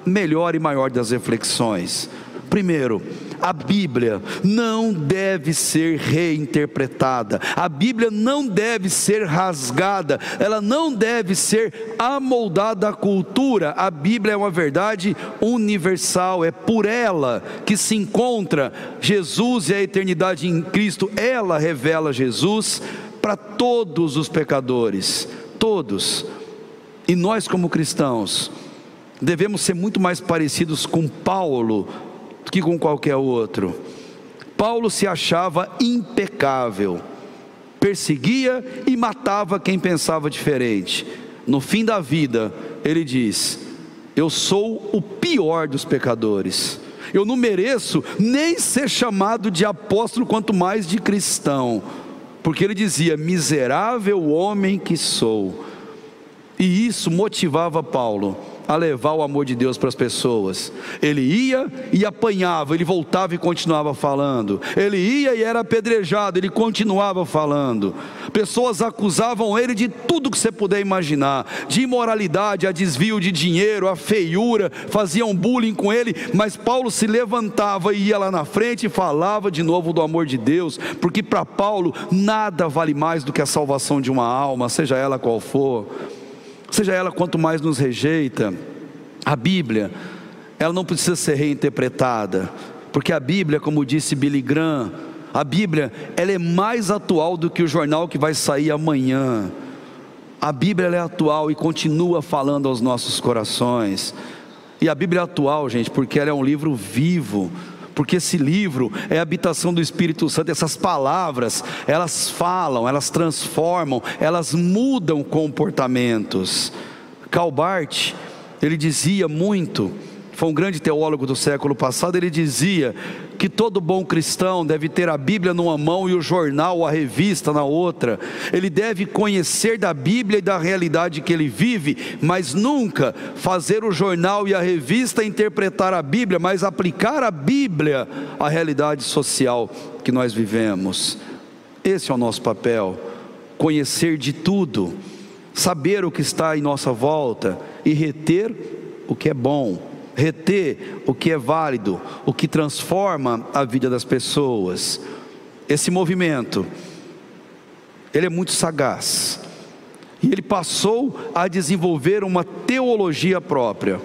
melhor e maior das reflexões. Primeiro, a Bíblia não deve ser reinterpretada, a Bíblia não deve ser rasgada, ela não deve ser amoldada à cultura. A Bíblia é uma verdade universal, é por ela que se encontra Jesus e a eternidade em Cristo. Ela revela Jesus para todos os pecadores, todos. E nós, como cristãos, devemos ser muito mais parecidos com Paulo do que com qualquer outro. Paulo se achava impecável, perseguia e matava quem pensava diferente. No fim da vida, ele diz: eu sou o pior dos pecadores, eu não mereço nem ser chamado de apóstolo, quanto mais de cristão, porque ele dizia: miserável homem que sou. E isso motivava Paulo a levar o amor de Deus para as pessoas. Ele ia e apanhava, ele voltava e continuava falando. Ele ia e era apedrejado, ele continuava falando. Pessoas acusavam ele de tudo que você puder imaginar, de imoralidade, a desvio de dinheiro, a feiura, faziam bullying com ele, mas Paulo se levantava e ia lá na frente e falava de novo do amor de Deus, porque para Paulo nada vale mais do que a salvação de uma alma, seja ela qual for. Seja ela quanto mais nos rejeita. A Bíblia, ela não precisa ser reinterpretada, porque a Bíblia, como disse Billy Graham, a Bíblia, ela é mais atual do que o jornal que vai sair amanhã. A Bíblia, ela é atual e continua falando aos nossos corações. E a Bíblia é atual, gente, porque ela é um livro vivo, porque esse livro é a habitação do Espírito Santo. Essas palavras, elas falam, elas transformam, elas mudam comportamentos. Karl Barth, ele dizia muito, foi um grande teólogo do século passado, ele dizia que todo bom cristão deve ter a Bíblia numa mão e o jornal ou a revista na outra. Ele deve conhecer da Bíblia e da realidade que ele vive, mas nunca fazer o jornal e a revista interpretar a Bíblia, mas aplicar a Bíblia à realidade social que nós vivemos. Esse é o nosso papel, conhecer de tudo, saber o que está em nossa volta e reter o que é bom, reter o que é válido, o que transforma a vida das pessoas. Esse movimento, ele é muito sagaz, e ele passou a desenvolver uma teologia própria,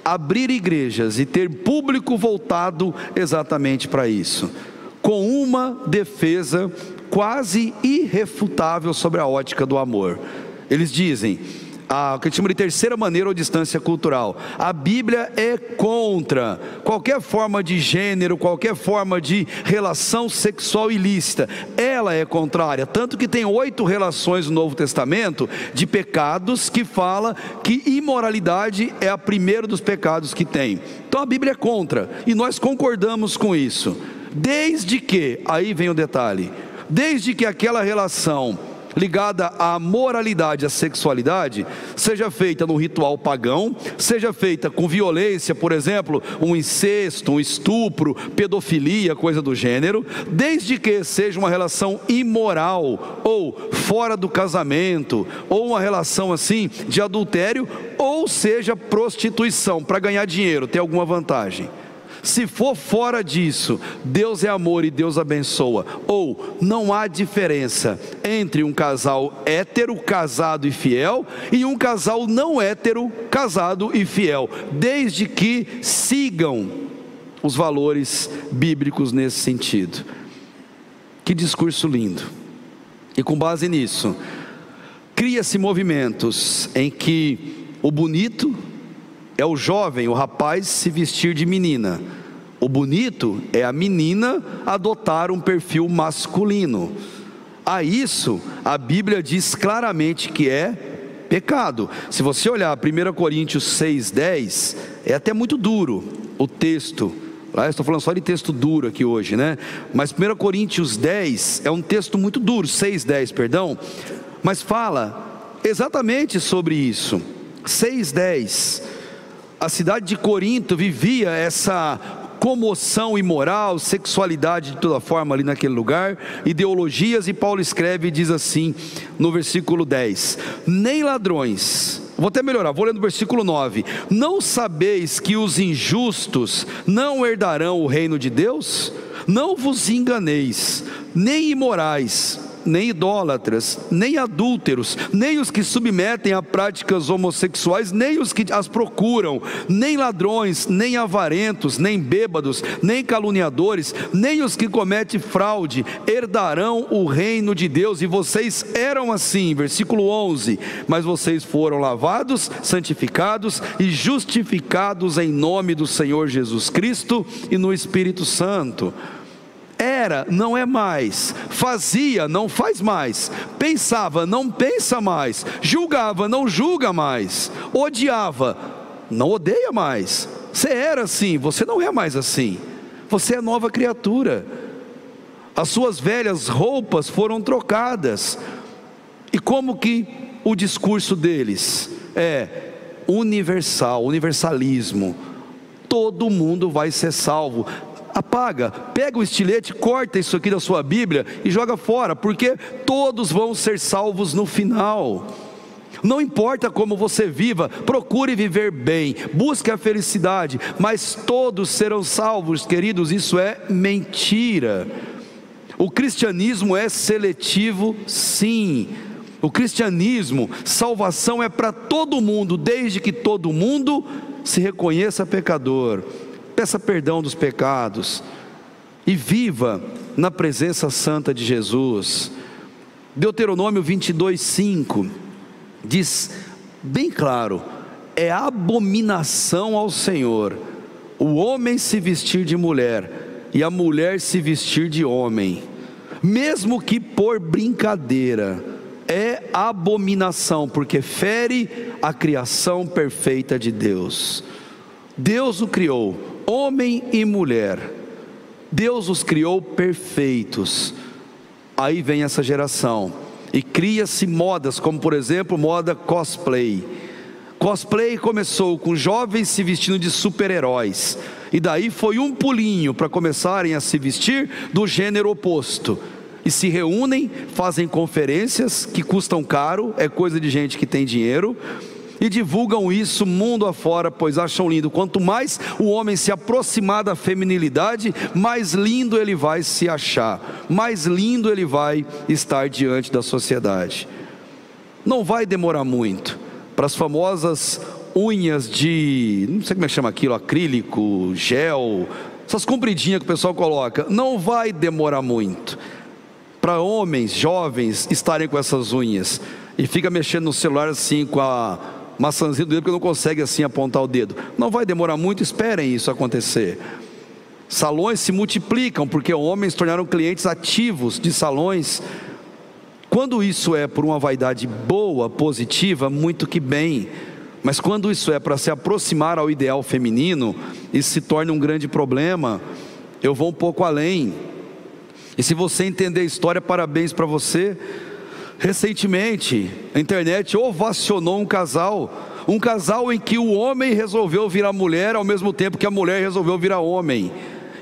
abrir igrejas e ter público voltado exatamente para isso, com uma defesa quase irrefutável sobre a ótica do amor. Eles dizem, o que a gente chama de terceira maneira ou distância cultural: a Bíblia é contra qualquer forma de gênero, qualquer forma de relação sexual ilícita. Ela é contrária, tanto que tem 8 relações no Novo Testamento de pecados que fala que imoralidade é a primeira dos pecados que tem. Então a Bíblia é contra, e nós concordamos com isso, desde que, aí vem o detalhe, desde que aquela relação ligada à moralidade, à sexualidade, seja feita no ritual pagão, seja feita com violência, por exemplo, um incesto, um estupro, pedofilia, coisa do gênero, desde que seja uma relação imoral, ou fora do casamento, ou uma relação assim de adultério, ou seja prostituição, para ganhar dinheiro, ter alguma vantagem. Se for fora disso, Deus é amor e Deus abençoa. Ou não há diferença entre um casal hétero, casado e fiel, e um casal não hétero, casado e fiel, desde que sigam os valores bíblicos nesse sentido. Que discurso lindo! E com base nisso, cria-se movimentos em que o bonito é o jovem, o rapaz se vestir de menina. O bonito é a menina adotar um perfil masculino. A isso, a Bíblia diz claramente que é pecado. Se você olhar 1 Coríntios 6,10, é até muito duro o texto. Eu estou falando só de texto duro aqui hoje, né? Mas 1 Coríntios 10 é um texto muito duro, 6,10, perdão. Mas fala exatamente sobre isso. 6,10. A cidade de Corinto vivia essa comoção imoral, sexualidade de toda forma ali naquele lugar, ideologias, e Paulo escreve e diz assim no versículo 10: nem ladrões, vou até melhorar, vou ler no versículo 9: não sabeis que os injustos não herdarão o reino de Deus? Não vos enganeis, nem imorais, nem idólatras, nem adúlteros, nem os que submetem a práticas homossexuais, nem os que as procuram, nem ladrões, nem avarentos, nem bêbados, nem caluniadores, nem os que cometem fraude herdarão o reino de Deus. E vocês eram assim, versículo 11: mas vocês foram lavados, santificados e justificados em nome do Senhor Jesus Cristo e no Espírito Santo. Era, não é mais. Fazia, não faz mais. Pensava, não pensa mais. Julgava, não julga mais. Odiava, não odeia mais. Você era assim, você não é mais assim. Você é nova criatura. As suas velhas roupas foram trocadas. E como que o discurso deles é universal, universalismo. Todo mundo vai ser salvo. Apaga, pega o estilete, corta isso aqui da sua Bíblia e joga fora, porque todos vão ser salvos no final. Não importa como você viva, procure viver bem, busque a felicidade, mas todos serão salvos, queridos. Isso é mentira. O cristianismo é seletivo, sim. O cristianismo, salvação é para todo mundo, desde que todo mundo se reconheça pecador, peça perdão dos pecados e viva na presença santa de Jesus. Deuteronômio 22:5 diz bem claro: é abominação ao Senhor o homem se vestir de mulher e a mulher se vestir de homem, mesmo que por brincadeira, é abominação, porque fere a criação perfeita de Deus. Deus o criou, homem e mulher, Deus os criou perfeitos. Aí vem essa geração e cria-se modas, como por exemplo, moda cosplay. Cosplay começou com jovens se vestindo de super-heróis, e daí foi um pulinho para começarem a se vestir do gênero oposto. E se reúnem, fazem conferências que custam caro, é coisa de gente que tem dinheiro, e divulgam isso mundo afora, pois acham lindo. Quanto mais o homem se aproximar da feminilidade, mais lindo ele vai se achar, mais lindo ele vai estar diante da sociedade. Não vai demorar muito para as famosas unhas de, não sei como é que chama aquilo, acrílico, gel, essas compridinhas que o pessoal coloca. Não vai demorar muito para homens jovens estarem com essas unhas, e fica mexendo no celular assim com a maçãzinha do dedo, porque não consegue assim apontar o dedo. Não vai demorar muito, esperem isso acontecer. Salões se multiplicam, porque homens se tornaram clientes ativos de salões. Quando isso é por uma vaidade boa, positiva, muito que bem. Mas quando isso é para se aproximar ao ideal feminino, isso se torna um grande problema. Eu vou um pouco além. E se você entender a história, parabéns para você. Recentemente, a internet ovacionou um casal em que o homem resolveu virar mulher, ao mesmo tempo que a mulher resolveu virar homem.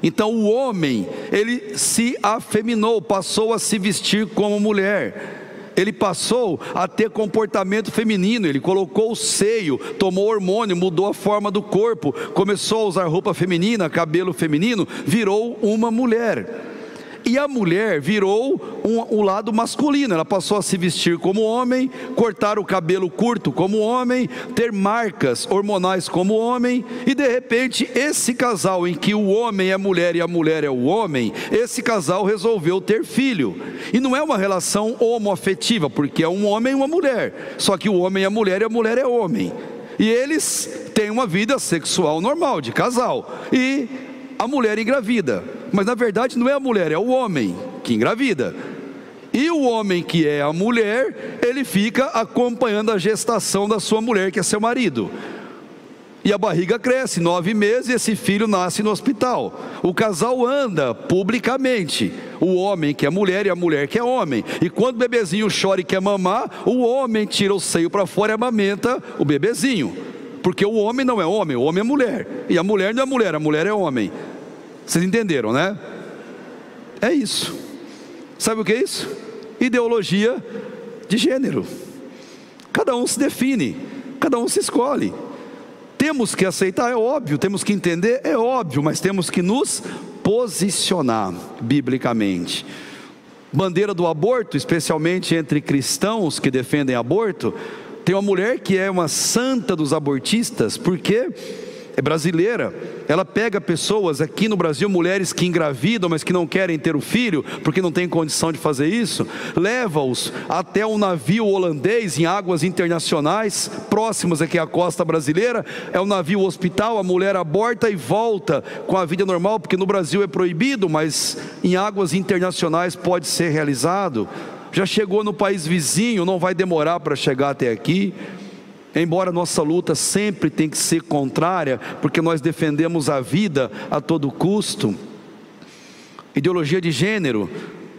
Então o homem, ele se afeminou, passou a se vestir como mulher. Ele passou a ter comportamento feminino, ele colocou o seio, tomou hormônio, mudou a forma do corpo, começou a usar roupa feminina, cabelo feminino, virou uma mulher. E a mulher virou um lado masculino, ela passou a se vestir como homem, cortar o cabelo curto como homem, ter marcas hormonais como homem, e de repente esse casal em que o homem é mulher e a mulher é o homem, esse casal resolveu ter filho. E não é uma relação homoafetiva, porque é um homem e uma mulher, só que o homem é mulher e a mulher é homem. E eles têm uma vida sexual normal, de casal, e a mulher engravida. Mas na verdade não é a mulher, é o homem que engravida. E o homem que é a mulher, ele fica acompanhando a gestação da sua mulher, que é seu marido. E a barriga cresce, 9 meses, e esse filho nasce no hospital. O casal anda publicamente, o homem que é mulher e a mulher que é homem. E quando o bebezinho chora e quer mamar, o homem tira o seio para fora e amamenta o bebezinho. Porque o homem não é homem, o homem é mulher. E a mulher não é mulher, a mulher é homem. Vocês entenderam, né? É isso. Sabe o que é isso? Ideologia de gênero. Cada um se define, cada um se escolhe. Temos que aceitar, é óbvio. Temos que entender, é óbvio. Mas temos que nos posicionar biblicamente. Bandeira do aborto, especialmente entre cristãos que defendem aborto. Tem uma mulher que é uma santa dos abortistas, porque é brasileira. Ela pega pessoas aqui no Brasil, mulheres que engravidam, mas que não querem ter o filho, porque não tem condição de fazer isso, leva-os até um navio holandês em águas internacionais, próximas aqui à costa brasileira. É um navio hospital, a mulher aborta e volta com a vida normal, porque no Brasil é proibido, mas em águas internacionais pode ser realizado. Já chegou no país vizinho, não vai demorar para chegar até aqui. Embora nossa luta sempre tem que ser contrária, porque nós defendemos a vida a todo custo. Ideologia de gênero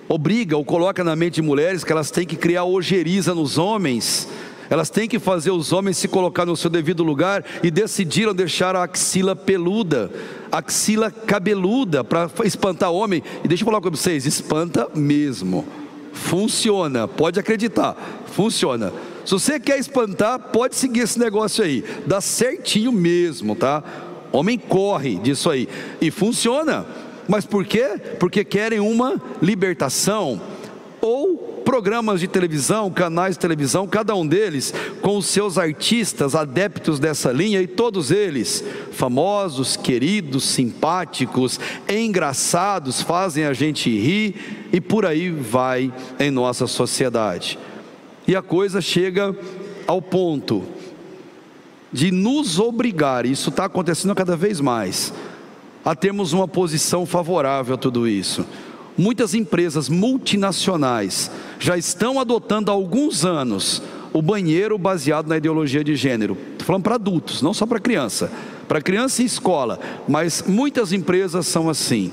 obriga ou coloca na mente de mulheres que elas têm que criar ojeriza nos homens. Elas têm que fazer os homens se colocar no seu devido lugar, e decidiram deixar a axila peluda, axila cabeluda, para espantar homem. E deixa eu falar com vocês, espanta mesmo. Funciona, pode acreditar, funciona. Se você quer espantar, pode seguir esse negócio aí, dá certinho mesmo, tá? Homem corre disso aí, e funciona. Mas por quê? Porque querem uma libertação. Ou programas de televisão, canais de televisão, cada um deles com os seus artistas adeptos dessa linha, e todos eles famosos, queridos, simpáticos, engraçados, fazem a gente rir, e por aí vai em nossa sociedade. E a coisa chega ao ponto de nos obrigar, e isso está acontecendo cada vez mais, a termos uma posição favorável a tudo isso. Muitas empresas multinacionais já estão adotando há alguns anos o banheiro baseado na ideologia de gênero. Estou falando para adultos, não só para criança em escola, mas muitas empresas são assim.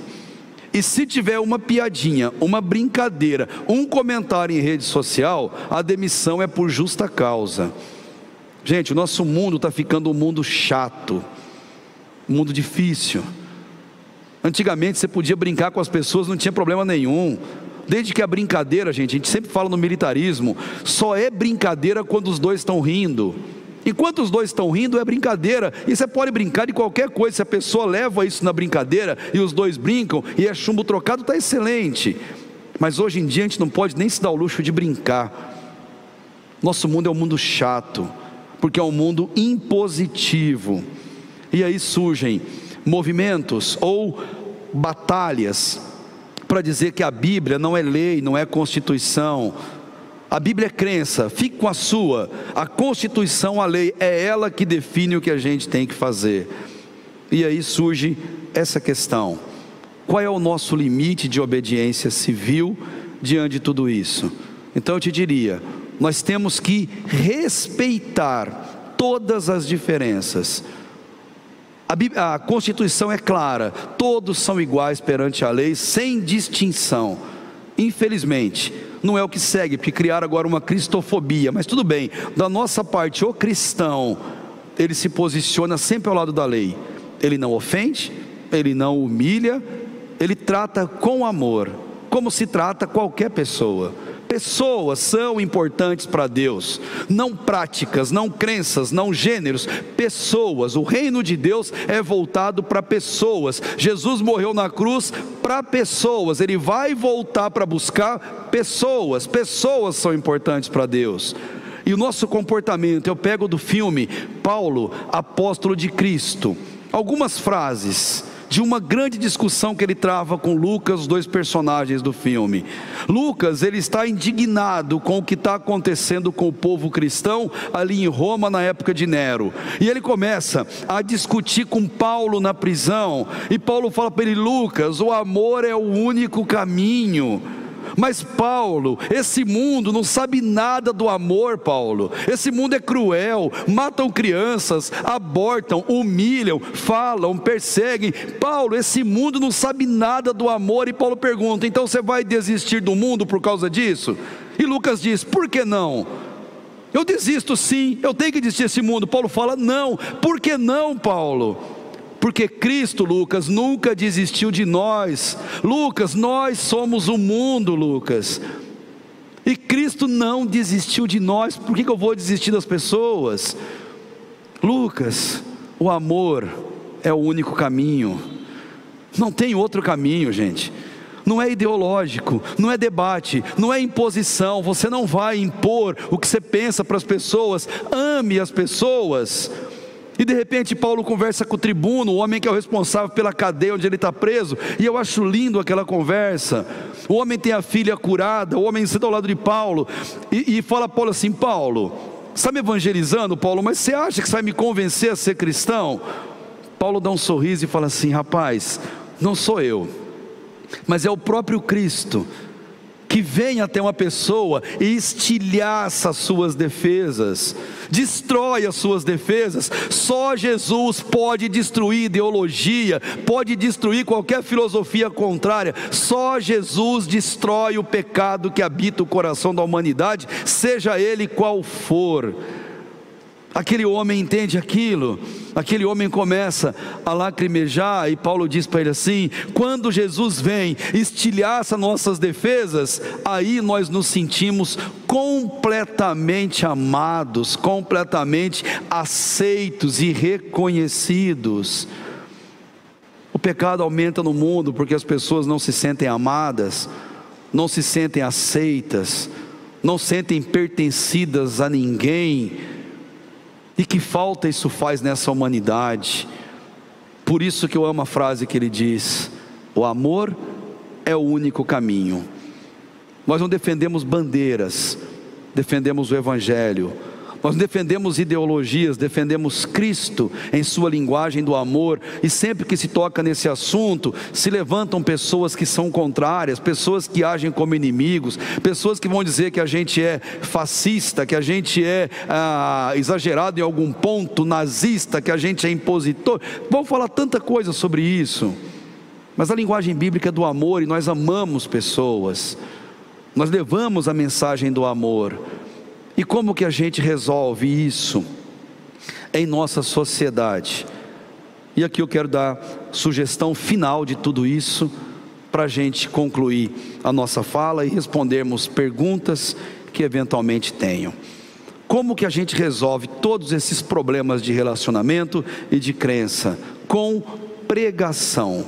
E se tiver uma piadinha, uma brincadeira, um comentário em rede social, a demissão é por justa causa. Gente, o nosso mundo está ficando um mundo chato, um mundo difícil. Antigamente você podia brincar com as pessoas, não tinha problema nenhum. Desde que a brincadeira, gente, a gente sempre fala no militarismo, só é brincadeira quando os dois estão rindo. Enquanto os dois estão rindo é brincadeira, e você pode brincar de qualquer coisa. Se a pessoa leva isso na brincadeira e os dois brincam e é chumbo trocado, está excelente. Mas hoje em dia a gente não pode nem se dar o luxo de brincar. Nosso mundo é um mundo chato, porque é um mundo impositivo. E aí surgem movimentos ou batalhas para dizer que a Bíblia não é lei, não é Constituição. A Bíblia é crença, fique com a sua. A Constituição, a lei, é ela que define o que a gente tem que fazer. E aí surge essa questão: qual é o nosso limite de obediência civil diante de tudo isso? Então eu te diria, nós temos que respeitar todas as diferenças. A Constituição é clara, todos são iguais perante a lei, sem distinção. Infelizmente, não é o que segue, porque criaram agora uma cristofobia, mas tudo bem. Da nossa parte, o cristão, ele se posiciona sempre ao lado da lei. Ele não ofende, ele não humilha, ele trata com amor, como se trata qualquer pessoa. Pessoas são importantes para Deus, não práticas, não crenças, não gêneros, pessoas. O reino de Deus é voltado para pessoas. Jesus morreu na cruz para pessoas, Ele vai voltar para buscar pessoas. Pessoas são importantes para Deus. E o nosso comportamento, eu pego do filme Paulo, apóstolo de Cristo, algumas frases de uma grande discussão que ele trava com Lucas, os dois personagens do filme. Lucas, ele está indignado com o que está acontecendo com o povo cristão ali em Roma na época de Nero, e ele começa a discutir com Paulo na prisão, e Paulo fala para ele: Lucas, o amor é o único caminho. Mas Paulo, esse mundo não sabe nada do amor, Paulo. Esse mundo é cruel, matam crianças, abortam, humilham, falam, perseguem. Paulo, esse mundo não sabe nada do amor. E Paulo pergunta: então você vai desistir do mundo por causa disso? E Lucas diz: por que não? Eu desisto sim, eu tenho que desistir desse mundo. Paulo fala: não. Por que não, Paulo? Porque Cristo, Lucas, nunca desistiu de nós. Lucas, nós somos o mundo, Lucas. E Cristo não desistiu de nós. Por que eu vou desistir das pessoas? Lucas, o amor é o único caminho. Não tem outro caminho, gente. Não é ideológico, não é debate, não é imposição. Você não vai impor o que você pensa para as pessoas. Ame as pessoas. E de repente Paulo conversa com o tribuno, o homem que é o responsável pela cadeia onde ele está preso, e eu acho lindo aquela conversa. O homem tem a filha curada, o homem senta ao lado de Paulo, e fala a Paulo assim: Paulo, você está me evangelizando, Paulo, mas você acha que você vai me convencer a ser cristão? Paulo dá um sorriso e fala assim: rapaz, não sou eu, mas é o próprio Cristo que vem até uma pessoa e estilhaça as suas defesas, destrói as suas defesas. Só Jesus pode destruir ideologia, pode destruir qualquer filosofia contrária. Só Jesus destrói o pecado que habita o coração da humanidade, seja ele qual for. Aquele homem entende aquilo, aquele homem começa a lacrimejar, e Paulo diz para ele assim: quando Jesus vem, estilhaça nossas defesas, aí nós nos sentimos completamente amados, completamente aceitos e reconhecidos. O pecado aumenta no mundo porque as pessoas não se sentem amadas, não se sentem aceitas, não sentem pertencidas a ninguém. E que falta isso faz nessa humanidade. Por isso que eu amo a frase que ele diz: o amor é o único caminho. Nós não defendemos bandeiras, defendemos o Evangelho. nós defendemos ideologias, defendemos Cristo em sua linguagem do amor, e sempre que se toca nesse assunto, se levantam pessoas que são contrárias, pessoas que agem como inimigos, pessoas que vão dizer que a gente é fascista, que a gente é exagerado em algum ponto, nazista, que a gente é impositor. Vão falar tanta coisa sobre isso, mas a linguagem bíblica é do amor, e nós amamos pessoas, nós levamos a mensagem do amor. E como que a gente resolve isso em nossa sociedade? E aqui eu quero dar sugestão final de tudo isso, para a gente concluir a nossa fala e respondermos perguntas que eventualmente tenham. Como que a gente resolve todos esses problemas de relacionamento e de crença? Com pregação.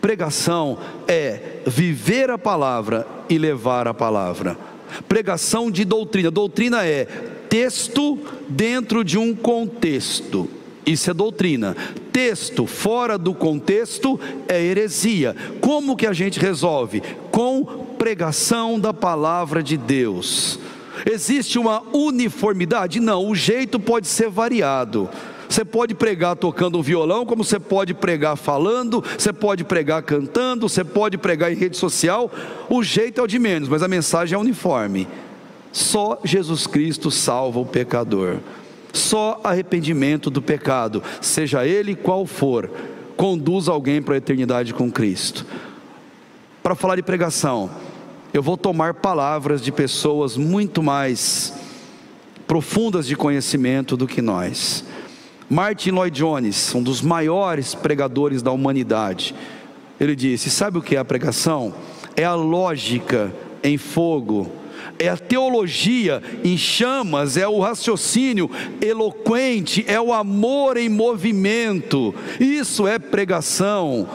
Pregação é viver a palavra e levar a palavra. Pregação de doutrina. Doutrina é texto dentro de um contexto. Isso é doutrina. Texto fora do contexto é heresia. Como que a gente resolve? Com pregação da palavra de Deus. Existe uma uniformidade? Não, o jeito pode ser variado. Você pode pregar tocando um violão, como você pode pregar falando, você pode pregar cantando, você pode pregar em rede social. O jeito é o de menos, mas a mensagem é uniforme. Só Jesus Cristo salva o pecador. Só arrependimento do pecado, seja ele qual for, conduz alguém para a eternidade com Cristo. Para falar de pregação, eu vou tomar palavras de pessoas muito mais profundas de conhecimento do que nós. Martin Lloyd-Jones, um dos maiores pregadores da humanidade, ele disse: sabe o que é a pregação? É a lógica em fogo, é a teologia em chamas, é o raciocínio eloquente, é o amor em movimento. Isso é pregação,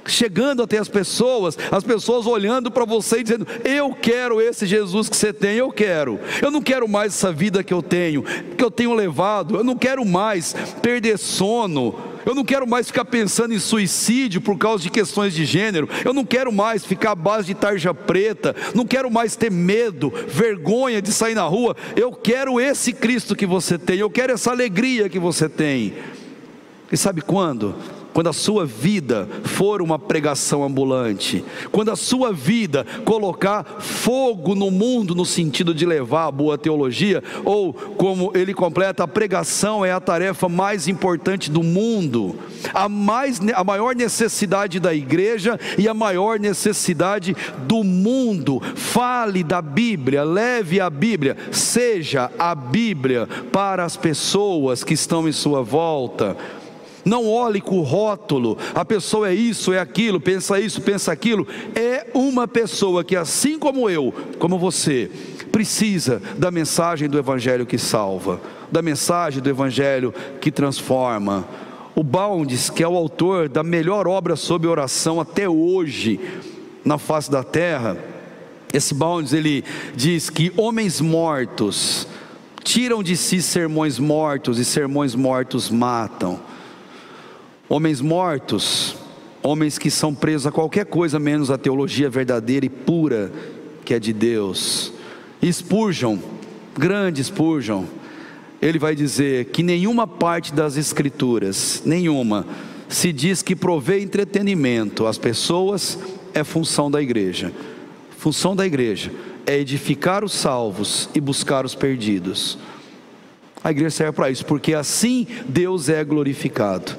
chegando até as pessoas olhando para você e dizendo: eu quero esse Jesus que você tem, eu não quero mais essa vida que eu tenho levado, eu não quero mais perder sono, eu não quero mais ficar pensando em suicídio por causa de questões de gênero, eu não quero mais ficar à base de tarja preta, não quero mais ter medo, vergonha de sair na rua. Eu quero esse Cristo que você tem, eu quero essa alegria que você tem. E sabe quando? Quando a sua vida for uma pregação ambulante, quando a sua vida colocar fogo no mundo, no sentido de levar a boa teologia, ou como ele completa, a pregação é a tarefa mais importante do mundo, a maior necessidade da igreja e a maior necessidade do mundo. Fale da Bíblia, leve a Bíblia, seja a Bíblia para as pessoas que estão em sua volta. Não olhe com o rótulo, a pessoa é isso, é aquilo, pensa isso, pensa aquilo. É uma pessoa que, assim como eu, como você, precisa da mensagem do Evangelho que salva, da mensagem do Evangelho que transforma. O Bounds, que é o autor da melhor obra sobre oração até hoje na face da terra, esse Bounds, ele diz que homens mortos tiram de si sermões mortos, e sermões mortos matam. Homens mortos, homens que são presos a qualquer coisa menos a teologia verdadeira e pura que é de Deus. Spurgeon, grande Spurgeon, ele vai dizer que nenhuma parte das Escrituras, nenhuma, se diz que provê entretenimento às pessoas é função da igreja. Função da igreja é edificar os salvos e buscar os perdidos. A igreja serve para isso, porque assim Deus é glorificado.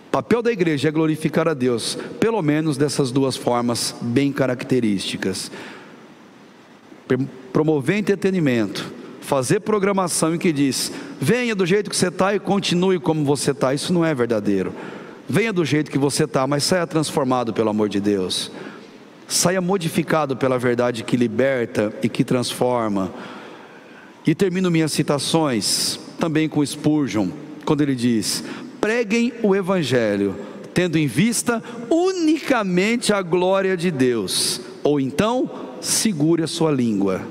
O papel da igreja é glorificar a Deus, pelo menos dessas duas formas bem características: promover entretenimento, fazer programação em que diz: venha do jeito que você está e continue como você está. Isso não é verdadeiro. Venha do jeito que você está, mas saia transformado pelo amor de Deus, saia modificado pela verdade que liberta e que transforma. E termino minhas citações também com Spurgeon, quando ele diz: preguem o Evangelho, tendo em vista unicamente a glória de Deus, ou então segure a sua língua.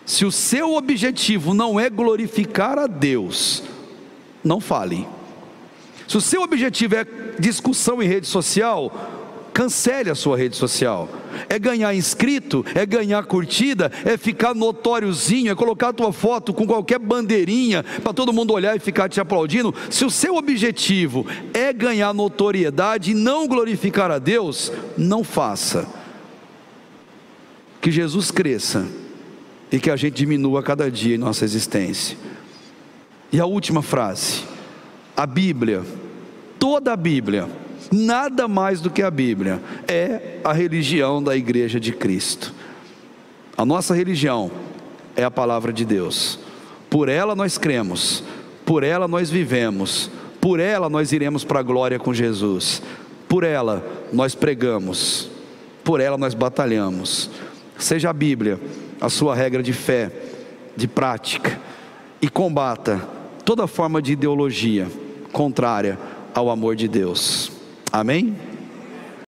Se o seu objetivo não é glorificar a Deus, não fale. Se o seu objetivo é discussão em rede social, cancele a sua rede social. É ganhar inscrito, é ganhar curtida, é ficar notóriozinho, é colocar a tua foto com qualquer bandeirinha para todo mundo olhar e ficar te aplaudindo. Se o seu objetivo é ganhar notoriedade e não glorificar a Deus, não faça. Que Jesus cresça e que a gente diminua a cada dia em nossa existência. E a última frase: a Bíblia, toda a Bíblia, nada mais do que a Bíblia, é a religião da Igreja de Cristo. A nossa religião é a palavra de Deus. Por ela nós cremos, por ela nós vivemos, por ela nós iremos para a glória com Jesus, por ela nós pregamos, por ela nós batalhamos. Seja a Bíblia a sua regra de fé, de prática, e combata toda forma de ideologia contrária ao amor de Deus. Amém?